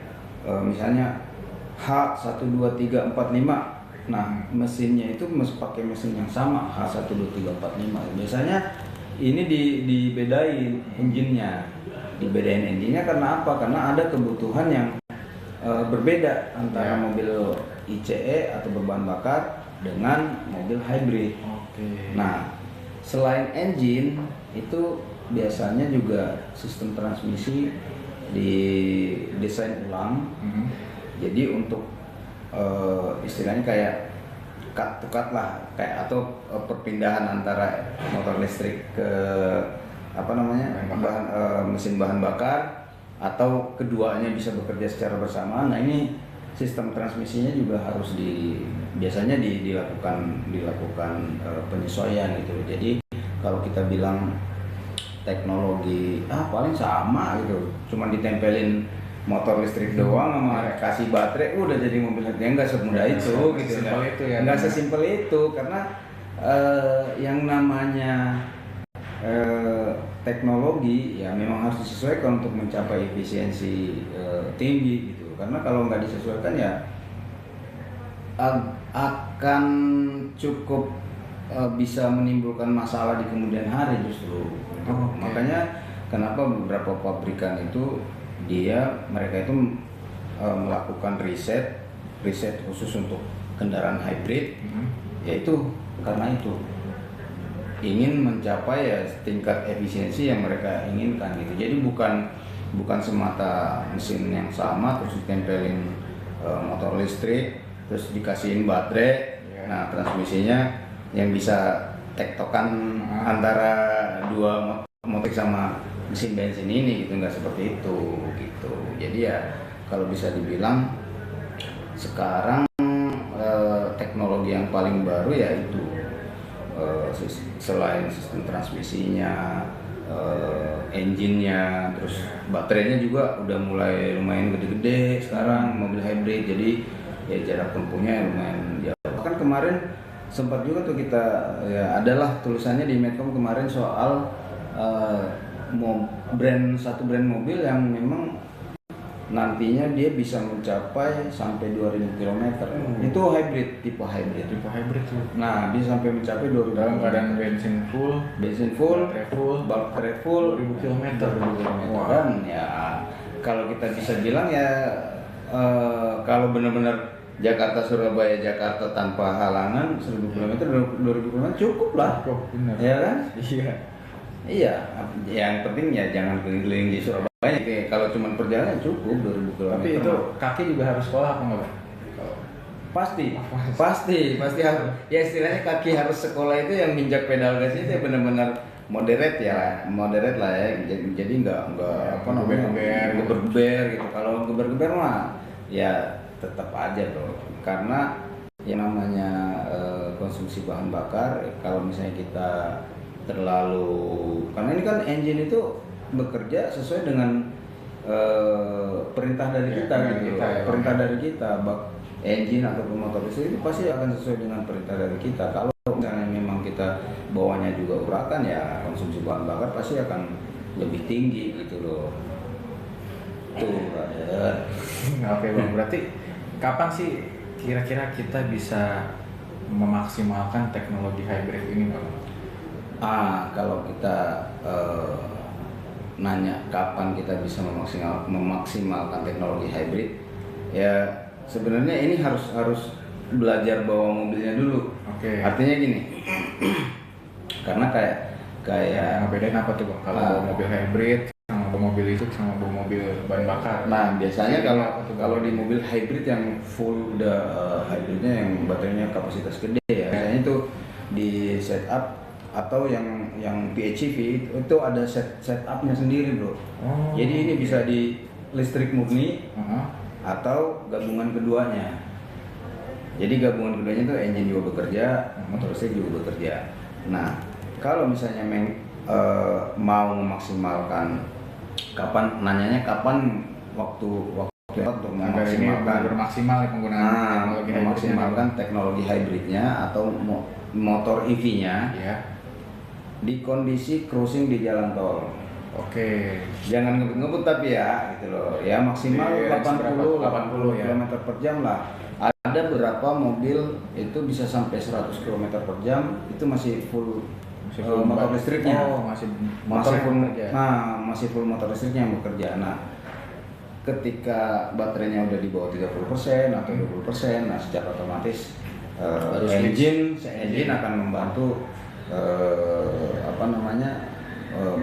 misalnya H12345. Nah, mesinnya itu pakai mesin yang sama H12345. Biasanya ini dibedain engine-nya. Dibedain engine-nya karena apa? Karena ada kebutuhan yang berbeda antara mobil ICE atau berbahan bakar dengan mobil hybrid. Nah, selain engine itu biasanya juga sistem transmisi didesain ulang. Jadi untuk istilahnya kayak cut to cut lah, kayak atau perpindahan antara motor listrik ke mesin bahan bakar atau keduanya bisa bekerja secara bersamaan. Nah ini sistem transmisinya juga harus biasanya dilakukan penyesuaian gitu. Jadi kalau kita bilang teknologi paling sama gitu, cuman ditempelin motor listrik doang sama kasih baterai udah jadi mobil hybrid, nggak semudah itu gitu, nggak sesimpel itu karena yang namanya teknologi ya memang harus disesuaikan untuk mencapai efisiensi tinggi gitu, karena kalau nggak disesuaikan ya akan cukup bisa menimbulkan masalah di kemudian hari justru. Makanya kenapa beberapa pabrikan itu mereka itu melakukan riset khusus untuk kendaraan hybrid, yaitu karena itu ingin mencapai ya tingkat efisiensi yang mereka inginkan gitu. Jadi bukan semata mesin yang sama terus ditempelin motor listrik terus dikasihin baterai. Nah transmisinya yang bisa tektokan antara dua motor sama mesin bensin ini gitu, nggak seperti itu gitu. Jadi ya kalau bisa dibilang sekarang teknologi yang paling baru ya itu selain sistem transmisinya, engine-nya, terus baterainya juga udah mulai lumayan gede-gede sekarang mobil hybrid. Jadi ya jarak tempuhnya lumayan jauh. Bahkan kemarin sempat juga tuh kita adalah tulisannya di Medcom kemarin soal satu brand mobil yang memang nantinya dia bisa mencapai sampai 2000 km. Itu tipe hybrid tuh. Nah, bisa sampai mencapai 2000 dalam keadaan bensin full, baterai full 2000 km. Dan ya kalau kita bisa bilang ya kalau benar-benar Jakarta Surabaya Jakarta tanpa halangan 1000 km 2000 km cukup lah. Benar. Ya kan? Iya. Iya, yang penting ya jangan keliling di Surabaya. Kalau cuma perjalanan cukup 2000 km. Tapi itu kaki juga harus sekolah apa enggak, Pak? Pasti harus. Ya istilahnya kaki harus sekolah itu yang injak pedal gasnya itu benar-benar moderate lah ya. Jadi nggak apa namanya geber-geber gitu. Kalau geber-geber mah ya tetap aja bro. Karena yang namanya konsumsi bahan bakar kalau misalnya kita terlalu, karena ini kan engine itu bekerja sesuai dengan perintah dari kita gitu. Perintah dari kita, engine ataupun motor listrik itu pasti akan sesuai dengan perintah dari kita. Kalau misalnya memang kita bawanya juga urakan ya konsumsi bahan bakar pasti akan lebih tinggi gitu loh. Tuh, brother. Oke Bang, berarti kapan sih kira-kira kita bisa memaksimalkan teknologi hybrid ini Bang? Kalau kita nanya kapan kita bisa memaksimalkan teknologi hybrid, ya sebenarnya ini harus belajar bawa mobilnya dulu. Oke. Artinya gini, karena kayak ngebedain apa tuh Bang? Kalau bawa mobil hybrid sama bawa mobil listrik sama bawa mobil bahan bakar. Nah biasanya kalau di mobil hybrid yang full udah hybridnya yang baterainya kapasitas gede ya, biasanya itu di setup atau yang PHEV itu ada setupnya sendiri bro. Jadi ini bisa di listrik murni atau gabungan keduanya. Jadi gabungan keduanya itu engine juga bekerja, motor listrik juga bekerja. Nah kalau misalnya mau memaksimalkan, kapan waktu untuk memaksimalkan penggunaan memaksimalkan teknologi hybridnya atau motor EV-nya di kondisi cruising di jalan tol. Oke. Jangan ngebut-ngebut tapi ya gitu loh. Ya maksimal 80 km per jam lah. Ada beberapa mobil itu bisa sampai 100 km per jam itu masih full motor listriknya. Masih full motor listriknya yang bekerja. Nah, ketika baterainya udah di bawah 30% atau 20%, nah secara otomatis engine akan membantu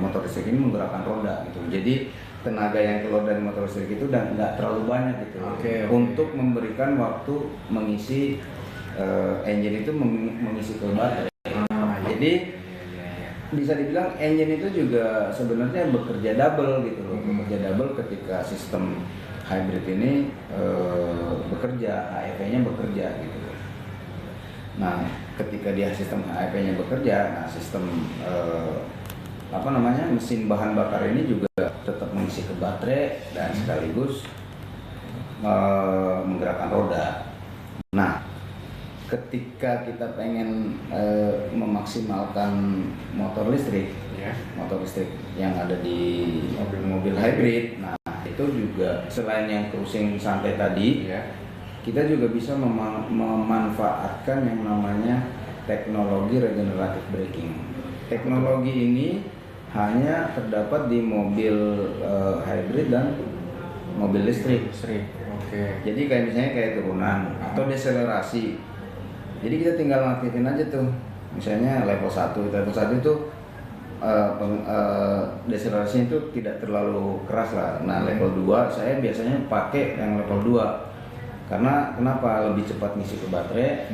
motor listrik ini menggerakkan roda gitu. Jadi tenaga yang keluar dari motor listrik itu dan nggak terlalu banyak gitu. Untuk memberikan waktu mengisi engine itu mengisi ke baterai. Jadi bisa dibilang engine itu juga sebenarnya bekerja double gitu loh. Bekerja double ketika sistem hybrid ini bekerja, HEV-nya bekerja gitu. Nah, ketika dia sistem HEV-nya bekerja, nah sistem mesin bahan bakar ini juga tetap mengisi ke baterai dan sekaligus menggerakkan roda. Nah, ketika kita pengen memaksimalkan motor listrik yang ada di mobil hybrid, nah itu juga selain yang cruising santai tadi, kita juga bisa memanfaatkan yang namanya teknologi regenerative braking. Teknologi ini hanya terdapat di mobil hybrid dan mobil listrik. Jadi misalnya turunan atau deselerasi. Jadi kita tinggal aktifin aja tuh. Misalnya level 1 itu deselerasinya itu tidak terlalu keras lah. Nah, level 2 saya biasanya pakai yang level 2. Karena kenapa? Lebih cepat ngisi ke baterai,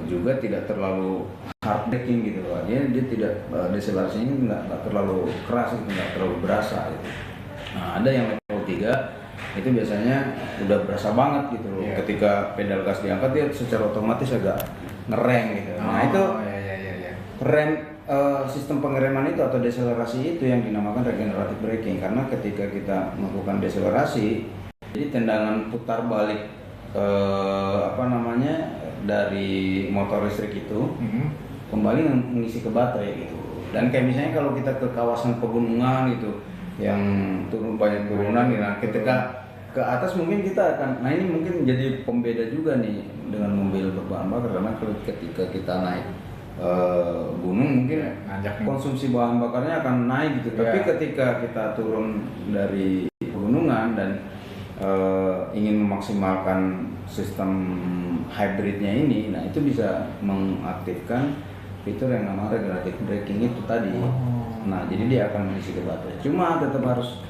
juga tidak terlalu hard braking gitu loh. Dia tidak deselerasinya nggak terlalu keras, nggak terlalu berasa gitu. Nah, ada yang level 3 itu biasanya udah berasa banget gitu loh. Ketika pedal gas diangkat dia secara otomatis agak ngerem gitu. Nah, itu rem sistem pengereman itu atau deselerasi itu yang dinamakan regenerative braking. Karena ketika kita melakukan deselerasi, jadi tendangan putar balik dari motor listrik itu kembali mengisi ke baterai gitu. Dan kayak misalnya kalau kita ke kawasan pegunungan gitu yang banyak turunan, nah ketika ke atas mungkin kita akan, nah ini mungkin jadi pembeda juga nih dengan mobil berbahan bakar, karena ketika kita naik gunung mungkin konsumsi bahan bakarnya akan naik gitu. Tapi ketika kita turun dari pegunungan dan ingin memaksimalkan sistem hybridnya ini, nah itu bisa mengaktifkan fitur yang namanya regenerative braking itu tadi. Nah jadi dia akan mengisi ke baterai. Cuma tetap harus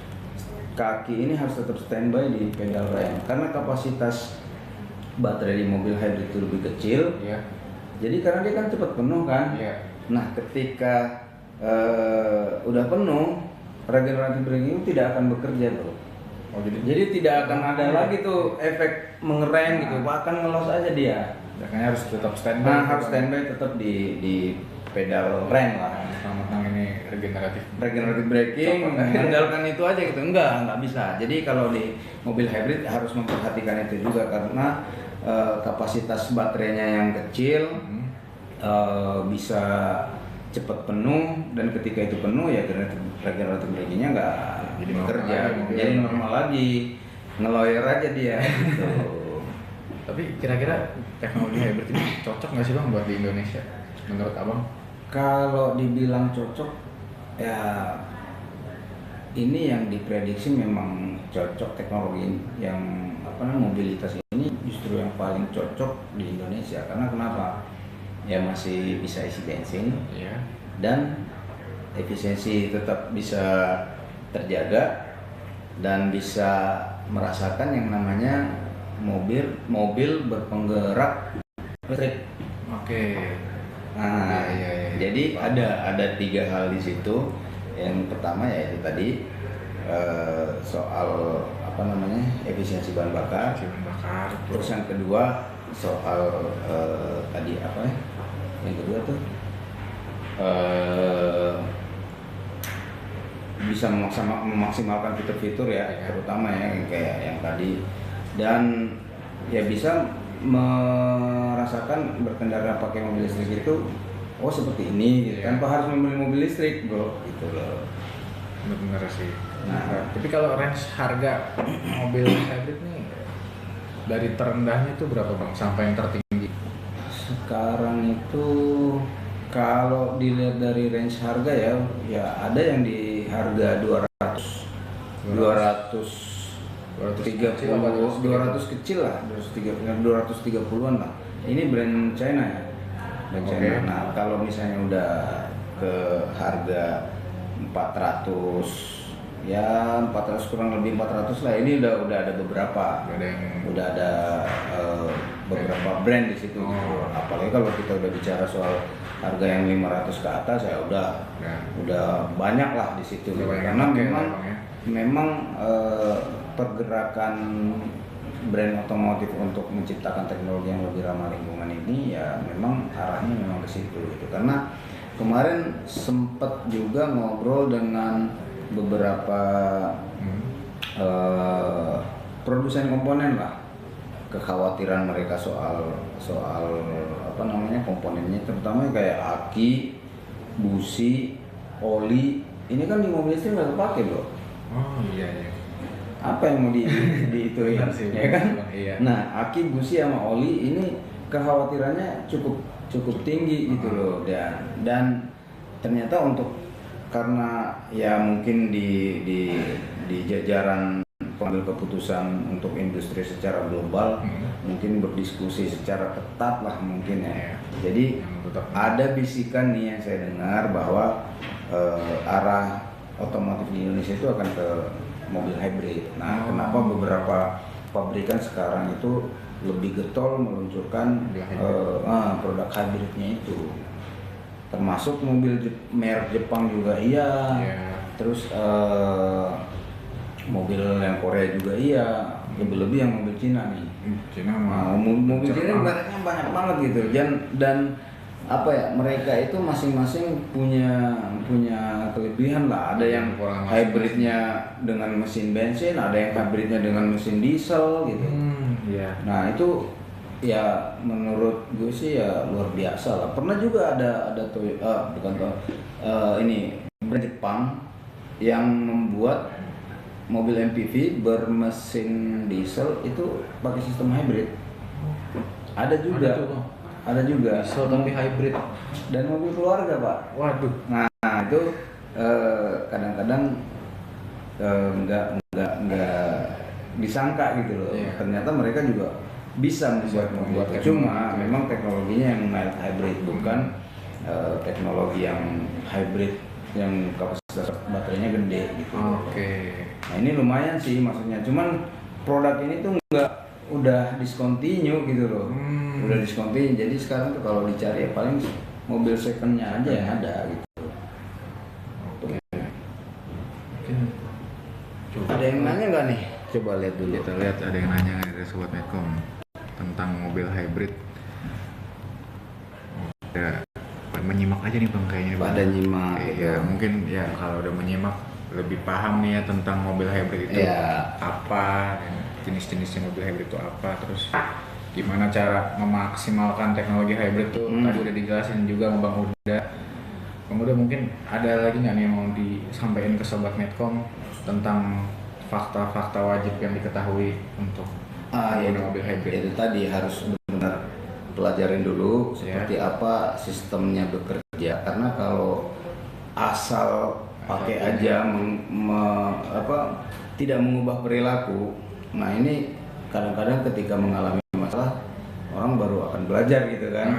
kaki ini harus tetap standby di pedal rem karena kapasitas baterai di mobil hybrid itu lebih kecil. Iya. Jadi karena dia kan cepat penuh kan. Iya. Nah ketika udah penuh, regenerative braking itu tidak akan bekerja bro. Oh, Jadi tidak akan ada lagi tuh efek mengerem gitu, akan ngelos aja dia. makanya harus tetap standby. Nah harus standby tetap di pedal rem lah. Tentang ini Regenerative braking, mengandalkan itu aja gitu, enggak bisa. Jadi kalau di mobil hybrid harus memperhatikan itu juga karena kapasitas baterainya yang kecil, bisa cepat penuh, dan ketika itu penuh ya regenerative brakingnya nggak Jadi bekerja, normal jadi normal lagi, ngeloyer aja dia. Gitu. Tapi kira-kira teknologi hybrid ini cocok nggak sih bang buat di Indonesia menurut abang? Kalau dibilang cocok, ya ini yang diprediksi memang cocok teknologi yang mobilitas ini justru yang paling cocok di Indonesia. Karena kenapa? Ya masih bisa isi bensin, Iya. dan efisiensi tetap bisa terjaga dan bisa merasakan yang namanya mobil berpenggerak listrik. Oke. Nah, Iya. jadi ada 3 hal di situ. Yang pertama yaitu tadi soal efisiensi bahan bakar. Terus yang kedua soal tadi apa ya? Yang kedua tuh bisa memaksimalkan fitur-fitur ya, terutama ya yang kayak yang tadi, dan ya bisa merasakan berkendara pakai mobil listrik itu seperti ini gitu, tanpa harus membeli mobil listrik bro, gitu loh. Bener sih. Nah, Tapi kalau range harga mobil hybrid nih dari terendahnya itu berapa bang sampai yang tertinggi? sekarang itu kalau dilihat dari range harga ya ada yang di harga 230 kecil lah, 230-an lah. Ini brand China ya. Brand China. Nah, kalau misalnya udah ke harga 400 kurang lebih 400 lah. Ini udah ada beberapa. Udah ada beberapa brand di situ. Apalagi kalau kita udah bicara soal harga yang 500 ke atas ya udah banyak lah di situ. Karena memang pergerakan brand otomotif untuk menciptakan teknologi yang lebih ramah lingkungan ini ya memang arahnya memang ke situ gitu. Karena kemarin sempat juga ngobrol dengan beberapa produsen komponen lah, kekhawatiran mereka soal komponennya, terutama kayak aki, busi, oli. Ini kan di mobil listrik nggak kepake bro. Oh iya. Apa yang mau diituin ya kan? Iya. Nah, aki, busi sama oli ini kekhawatirannya cukup tinggi gitu loh, dan ternyata karena ya mungkin di jajaran pengambil keputusan untuk industri secara global mungkin berdiskusi secara ketat lah mungkin ya. Jadi ada bisikan nih yang saya dengar bahwa arah otomotif di Indonesia itu akan ke mobil hybrid. Nah, kenapa beberapa pabrikan sekarang itu lebih getol meluncurkan produk hybridnya itu, termasuk mobil merek Jepang juga terus mobil yang Korea juga lebih-lebih yang mobil Cina nih. Mobil Cina mereknya banyak banget gitu, dan mereka itu masing-masing punya kelebihan lah. Ada yang hybridnya dengan mesin bensin, ada yang hybridnya dengan mesin diesel gitu. Nah itu ya menurut gue sih ya luar biasa lah. Pernah juga ada ini brand Jepang yang membuat mobil MPV bermesin diesel itu pakai sistem hybrid. Ada juga diesel tapi hybrid dan mobil keluarga pak. Waduh. Nah kadang-kadang disangka gitu loh. Iya. Ternyata mereka juga bisa membuat mobil itu. Cuma memang teknologinya yang mild hybrid, bukan teknologi yang hybrid yang kapasitas baterainya gede gitu. Oke. Nah ini lumayan sih maksudnya. Cuman produk ini tuh udah discontinue gitu loh. Udah discontinue. Jadi sekarang tuh kalau dicari ya paling mobil secondnya aja yang ada gitu. Mungkin Ada yang nanya nggak nih? Coba lihat dulu. kita lihat ada yang nanya dari Sobat Medcom tentang mobil hybrid. Ada menyimak aja nih Bang kayaknya. Pada nyimak. Iya, mungkin ya kalau udah menyimak lebih paham nih ya tentang mobil hybrid itu apa, dan jenis-jenisnya mobil hybrid itu apa, terus gimana cara memaksimalkan teknologi hybrid tuh tadi udah dijelasin juga sama Bang Huda. Bang Huda mungkin ada lagi nggak nih yang mau disampaikan ke Sobat Medcom tentang fakta-fakta wajib yang diketahui untuk mobil hybrid? Itu tadi harus benar pelajarin dulu seperti apa sistemnya bekerja, karena kalau asal pakai aja tidak mengubah perilaku, nah ini kadang-kadang ketika mengalami masalah orang baru akan belajar gitu kan.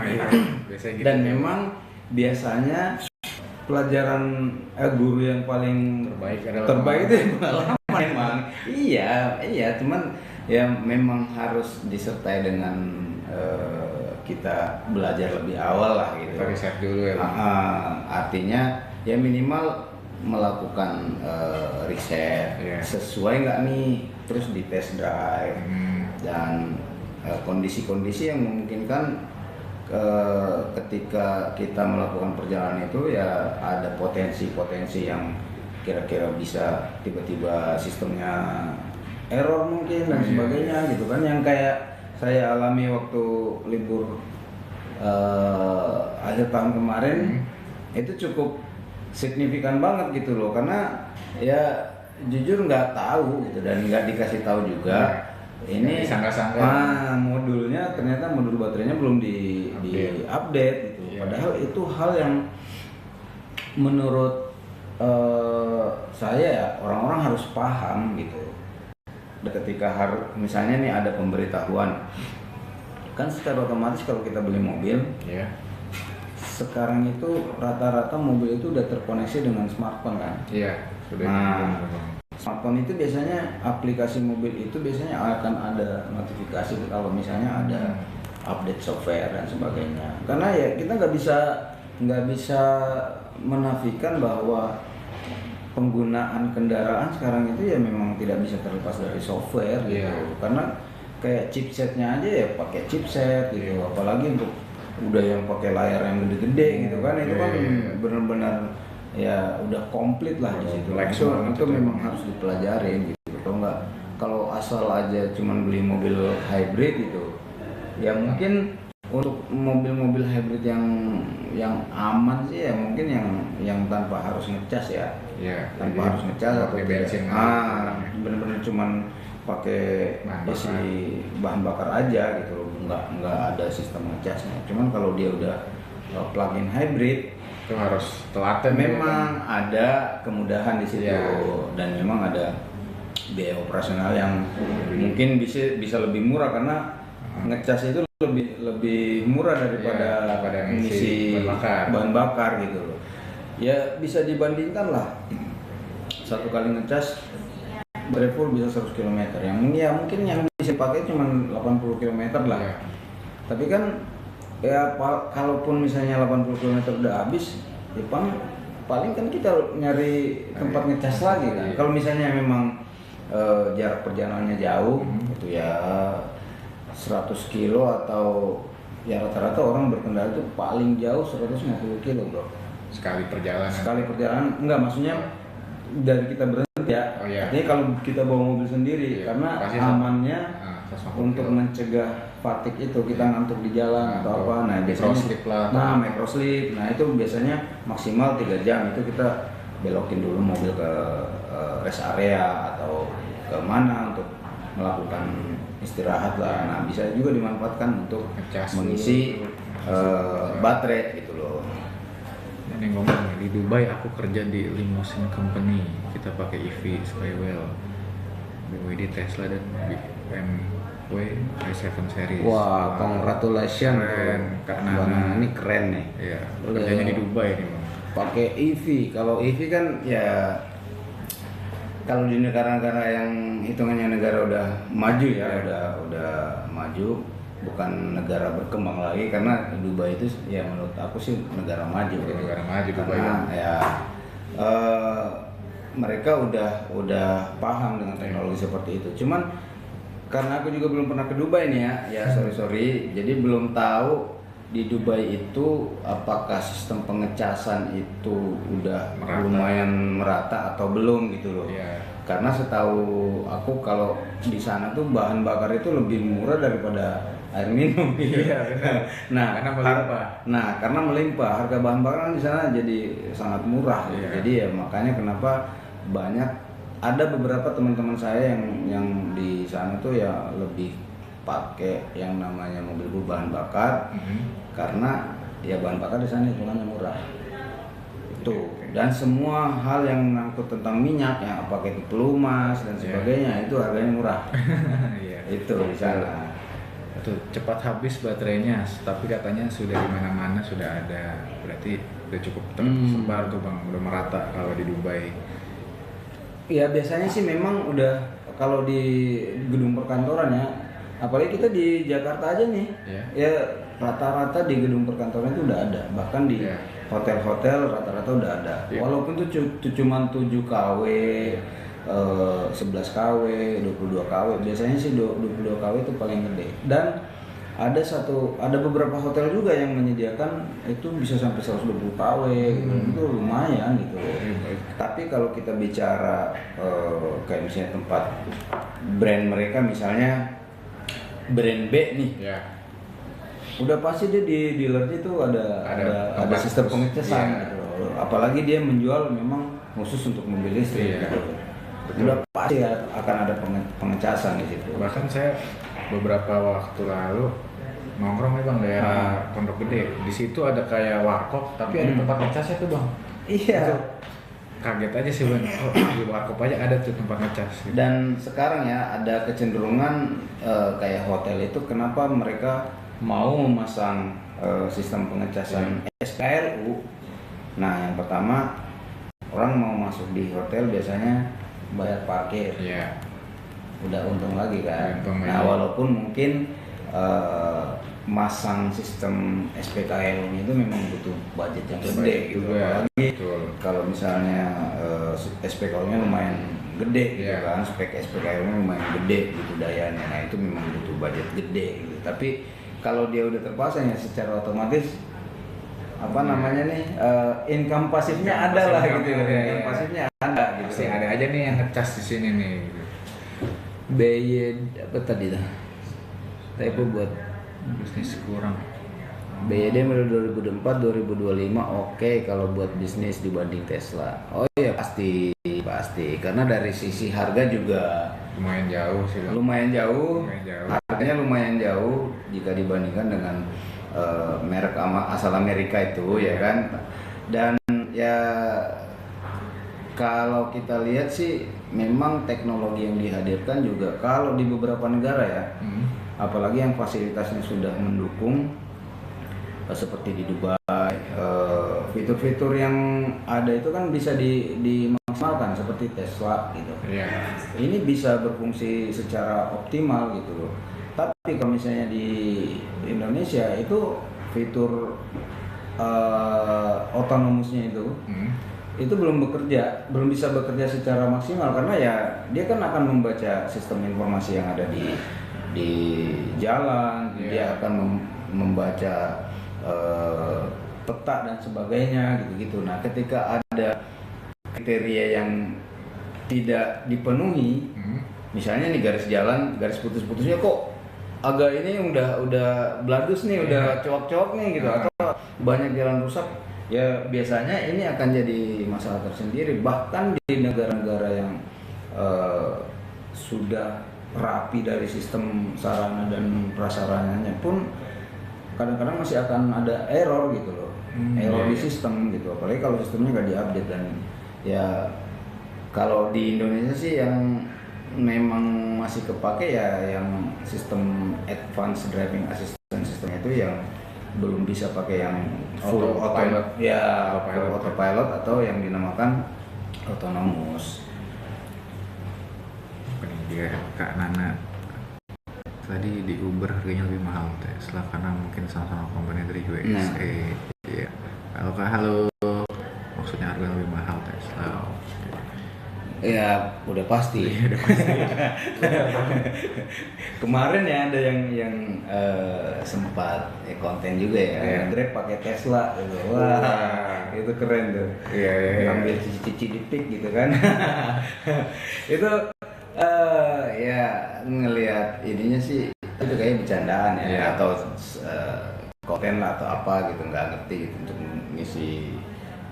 Biasanya gitu. Dan memang biasanya pelajaran guru yang paling terbaik itu yang pengalaman memang. Iya, cuman ya memang harus disertai dengan kita belajar lebih awal lah gitu. Kita riset dulu ya. Artinya ya minimal melakukan riset sesuai nggak nih, terus di test drive dan kondisi-kondisi yang memungkinkan ketika kita melakukan perjalanan itu ya ada potensi-potensi yang kira-kira bisa tiba-tiba sistemnya error mungkin dan sebagainya gitu kan, yang kayak saya alami waktu libur akhir tahun kemarin. Itu cukup signifikan banget gitu loh, karena ya jujur nggak tahu gitu dan nggak dikasih tahu juga. Ini modulnya ternyata modul baterainya belum di update gitu. Padahal itu hal yang menurut saya orang-orang harus paham gitu. Ketika misalnya nih ada pemberitahuan, kan secara otomatis kalau kita beli mobil, sekarang itu rata-rata mobil itu udah terkoneksi dengan smartphone kan? Iya, sudah. Smartphone itu biasanya aplikasi mobil itu biasanya akan ada notifikasi kalau misalnya ada update software dan sebagainya. Karena ya kita nggak bisa menafikan bahwa penggunaan kendaraan sekarang itu ya memang tidak bisa terlepas dari software gitu. Karena kayak chipsetnya aja ya pakai chipset gitu, apalagi untuk udah yang pakai layar yang gede-gede gitu kan, itu kan benar-benar ya udah komplit lah di situ. Itu memang harus dipelajarin gitu. Kalau asal aja cuman beli mobil hybrid itu ya mungkin untuk mobil-mobil hybrid yang aman sih ya mungkin yang tanpa harus ngecas ya. Tanpa harus ngecas atau bensin. Bener-bener cuman pakai isi bahan bakar aja gitu loh, nggak ada sistem ngecasnya. Cuman kalau dia udah plug-in hybrid itu harus telaten. Memang ada kemudahan di situ dan memang ada biaya operasional yang mungkin bisa lebih murah, karena ngecas itu lebih murah daripada mengisi bahan bakar gitu loh. Ya bisa dibandingkan lah, satu kali ngecas baterai full bisa 100 km, yang mungkin yang bisa pakai cuma 80 km lah. Tapi kan ya kalaupun misalnya 80 km udah habis, ya paling kan kita nyari tempat ngecas lagi kan. Kalau misalnya memang jarak perjalanannya jauh, itu ya 100 kilo atau ya rata-rata orang berkendara itu paling jauh 150 kilo bro. Sekali perjalanan enggak, maksudnya dari kita berhenti ya. Artinya kalau kita bawa mobil sendiri, karena amannya untuk mencegah fatigue itu kita ngantuk di jalan atau apa. Nah biasanya microslip. Nah itu biasanya maksimal 3 jam itu kita belokin dulu mobil ke rest area atau ke mana untuk melakukan istirahat lah. Nah bisa juga dimanfaatkan untuk mengisi baterai gitu loh. Ini ngomong di Dubai aku kerja di limousine company, kita pakai EV Skywell. BYD, Tesla dan BMW i7 series. Wah, congratulations keren, Kak Bang Nana. Nana ini keren nih. Iya, Udah. kerjanya di Dubai nih bang. Pakai EV. Kalau EV kan ya kalau di negara-negara yang hitungannya negara udah maju ya, udah maju, bukan negara berkembang lagi, karena Dubai itu ya menurut aku sih negara maju. Negara maju Dubai. Karena ya mereka udah paham dengan teknologi seperti itu. Cuman karena aku juga belum pernah ke Dubai nih ya sorry, jadi belum tahu di Dubai itu apakah sistem pengecasan itu udah lumayan merata atau belum gitu loh. Iya. Karena setahu aku kalau di sana tuh bahan bakar itu lebih murah daripada air minum. Iya benar. Karena melimpah harga bahan bakar kan di sana jadi sangat murah. Gitu. Iya. Jadi ya makanya kenapa banyak ada beberapa teman-teman saya yang di sana tuh ya lebih pakai yang namanya mobil berbahan bakar karena ya bahan bakar di sana hitungannya murah. Itu dan semua hal yang menyangkut tentang minyak yang pakai itu pelumas dan sebagainya itu harganya murah. Iya. Itu di sana. Itu cepat habis baterainya, tapi katanya sudah di mana-mana sudah ada. Berarti udah cukup tersebar tuh bang, udah merata kalau di Dubai. Ya biasanya sih memang udah kalau di gedung perkantoran ya, apalagi kita di Jakarta aja nih, ya rata-rata di gedung perkantoran itu udah ada, bahkan di hotel-hotel rata-rata udah ada. Walaupun itu cuma 7 kW, 11 kW, 22 kW, biasanya sih 22 kW itu paling gede. Dan ada beberapa hotel juga yang menyediakan itu bisa sampai 120 kW gitu. Itu lumayan gitu. Tapi kalau kita bicara kayak misalnya tempat brand mereka, misalnya brand B nih, udah pasti dia di dealernya itu ada sistem pengecasan gitu. Apalagi dia menjual memang khusus untuk mobil listrik gitu. Udah pasti akan ada pengecasan di situ. Bahkan saya beberapa waktu lalu nongkrong nih bang daerah Pondok Gede, di situ ada kayak warkop tapi ada tempat ngecasnya tuh bang. Iya. Itu kaget aja sih bang, di warkop aja ada tuh tempat ngecas. Gitu. Dan sekarang ya ada kecenderungan kayak hotel itu kenapa mereka mau memasang sistem pengecasan SKRU. Nah yang pertama orang mau masuk di hotel biasanya bayar parkir. Iya. Udah untung lagi kan. Nah walaupun mungkin masang sistem SPKLU itu memang butuh budget yang gede gitu. Apalagi kalau misalnya SPKLU-nya lumayan gede gitu kan, spek SPKLU-nya lumayan gede gitu dayanya. Nah itu memang butuh budget gede gitu. Tapi kalau dia udah terpasang ya secara otomatis income pasifnya ada lah gitu. Income pasifnya ada gitu. Pasti ada aja nih yang ngecas di sini nih. BY apa tadi dah? Tapi buat bisnis kurang. BYD model 2024 2025 oke kalau buat bisnis dibanding Tesla. Oh iya pasti karena dari sisi harga juga lumayan jauh sih bang. Lumayan jauh. Harganya lumayan jauh jika dibandingkan dengan merek asal Amerika itu ya kan. Dan ya kalau kita lihat sih memang teknologi yang dihadirkan juga kalau di beberapa negara ya, apalagi yang fasilitasnya sudah mendukung seperti di Dubai, fitur-fitur yang ada itu kan bisa dimaksimalkan seperti Tesla gitu. Ini bisa berfungsi secara optimal gitu loh. Tapi kalau misalnya di Indonesia itu fitur otonomusnya itu belum bisa bekerja secara maksimal karena ya dia kan akan membaca sistem informasi yang ada di jalan, dia akan membaca peta dan sebagainya gitu-gitu. Nah, ketika ada kriteria yang tidak dipenuhi, misalnya nih garis jalan, garis putus-putusnya kok agak ini udah bladus nih, udah cowok-cowok nih gitu, atau banyak jalan rusak, ya biasanya ini akan jadi masalah tersendiri. Bahkan di negara-negara yang sudah rapi dari sistem sarana dan prasarananya pun kadang-kadang masih akan ada error gitu loh, error di sistem gitu, apalagi kalau sistemnya nggak diupdate. Dan ya kalau di Indonesia sih yang memang masih kepake ya yang sistem advanced driving assistance system itu yang belum bisa pakai yang full Autopilot. ya Autopilot. autopilot atau yang dinamakan autonomous. Ini dia Kak Nana. Tadi di Uber harganya lebih mahal Tesla karena mungkin sama-sama komponen dari USA. Iya. Kalau Kak, halo. Maksudnya harga lebih mahal Tesla. Ya udah pasti. Kemarin ya ada yang sempat konten juga ya, Grab pakai Tesla gitu. Wah, itu keren tuh. Iya. Ambil cici-cici di pick gitu kan. Itu ya ngelihat ininya sih itu kayak bercandaan ya, atau konten lah atau apa gitu, nggak ngerti gitu, untuk ngisi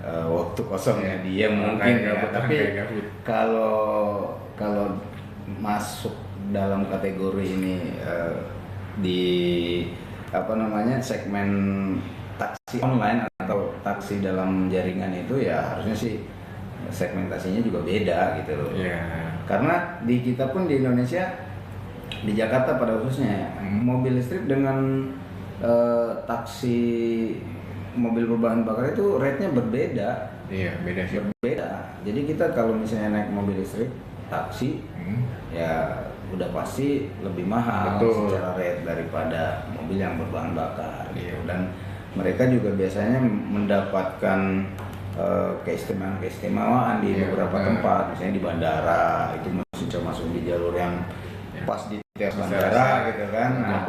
waktu kosongnya dia mungkin ya. Tapi kalau masuk dalam kategori ini di apa namanya segmen taksi online atau taksi dalam jaringan itu ya harusnya sih segmentasinya juga beda gitu loh. Karena di kita pun di Indonesia, di Jakarta pada khususnya mobil listrik dengan taksi mobil berbahan bakar itu rate-nya berbeda. Iya, beda sih. Berbeda. Jadi kita kalau misalnya naik mobil listrik taksi ya udah pasti lebih mahal. Betul. Secara rate daripada mobil yang berbahan bakar gitu. Dan mereka juga biasanya mendapatkan keistimewaan di beberapa tempat, misalnya di bandara itu masih bisa masuk di jalur yang pas di tiap bandara gitu kan. Nah,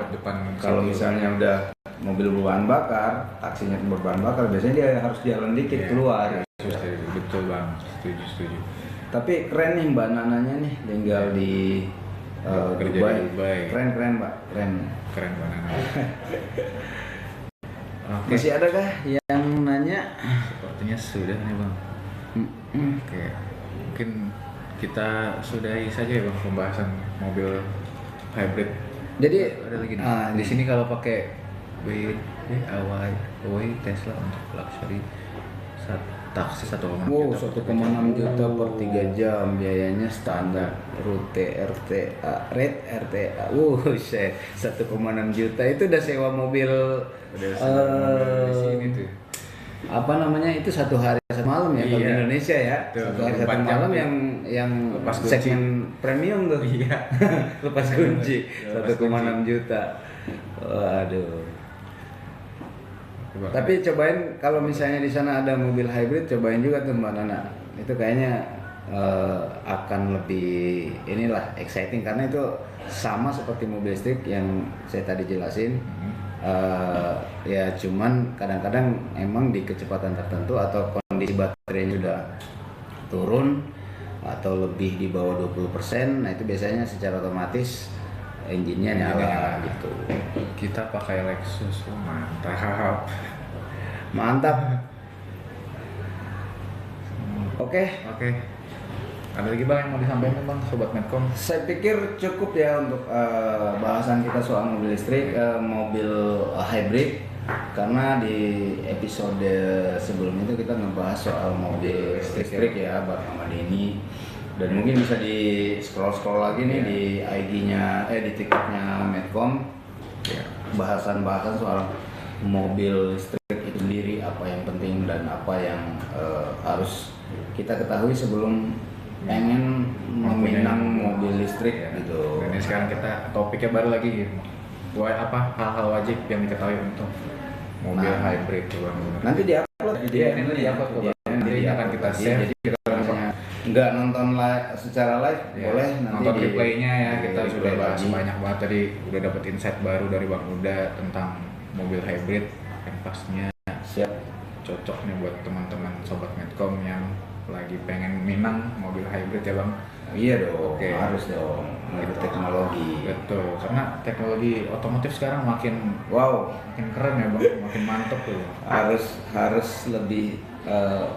kalau misalnya udah mobil berbahan bakar, taksinya berbahan bakar, biasanya dia harus jalan dikit keluar. Betul bang, setuju. Tapi keren nih Mbak Nananya nih, tinggal di kerja di Dubai. Keren Mbak, keren Mbak Nana. Oke. Masih ada kah yang nanya? Sepertinya sudah nih bang. Oke, mungkin kita sudahi saja ya bang pembahasan mobil hybrid. Jadi ada lagi nih. Di sini kalau pakai Tesla untuk luxury taksi 1,6 wow, juta. 1,6 juta per 3 jam, biayanya standar rute RTA, rate RTA. Shit, 1,6 juta itu udah sewa mobil. Di sini tuh. Apa namanya itu satu hari satu malam ya, kalau di Indonesia ya. Satu hari satu malam yang lepas segmen premium tuh. Iya. Lepas kunci 1,6 juta. Waduh. Tapi cobain kalau misalnya di sana ada mobil hybrid, cobain juga tuh Mbak Nana. Itu kayaknya akan lebih inilah exciting karena itu sama seperti mobil listrik yang saya tadi jelasin. Ya cuman kadang-kadang emang di kecepatan tertentu atau kondisi baterainya sudah turun atau lebih di bawah 20%, nah itu biasanya secara otomatis engine-nya nyala gitu. Kita pakai Lexus, Mantap. Oke. Ada lagi bang yang mau disampaikan bang, sobat Medcom? Saya pikir cukup ya untuk bahasan kita soal mobil listrik, mobil hybrid. Karena di episode sebelum itu kita ngebahas soal mobil listrik ya, Bang Ahmad ini. Dan mungkin bisa di scroll lagi nih di IG-nya, di TikTok-nya Medcom. Bahasan-bahasan soal mobil listrik itu sendiri, apa yang penting dan apa yang harus kita ketahui sebelum pengen meminang mobil listrik gitu. Dan ini sekarang kita topiknya baru lagi gitu. Buat apa hal-hal wajib yang diketahui untuk mobil hybrid bang? Nanti diupload nanti akan kita share. Jadi kalau misalnya nggak nonton live secara live boleh nanti nonton replaynya ya. Kita sudah bahas lagi. banyak banget tadi, udah dapet insight baru dari Bang Uda tentang mobil hybrid yang pastinya siap cocok nih buat teman-teman sobat Medcom yang lagi pengen minang mobil hybrid ya bang. Iya dong, Oke. harus dong menurut teknologi. Betul, karena teknologi otomotif sekarang makin keren ya bang, makin mantep tuh. Harus lebih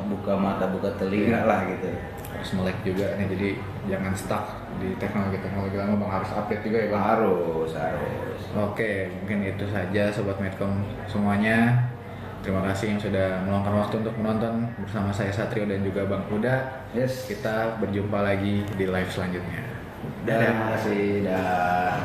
buka mata buka telinga lah gitu. Harus melek juga nih, jadi jangan stuck di teknologi lama bang, harus update juga ya bang. Harus. Oke, mungkin itu saja sobat Medcom semuanya. Terima kasih yang sudah meluangkan waktu untuk menonton bersama saya Satrio dan juga Bang Uda. Yes. Kita berjumpa lagi di live selanjutnya. Terima kasih. Dah.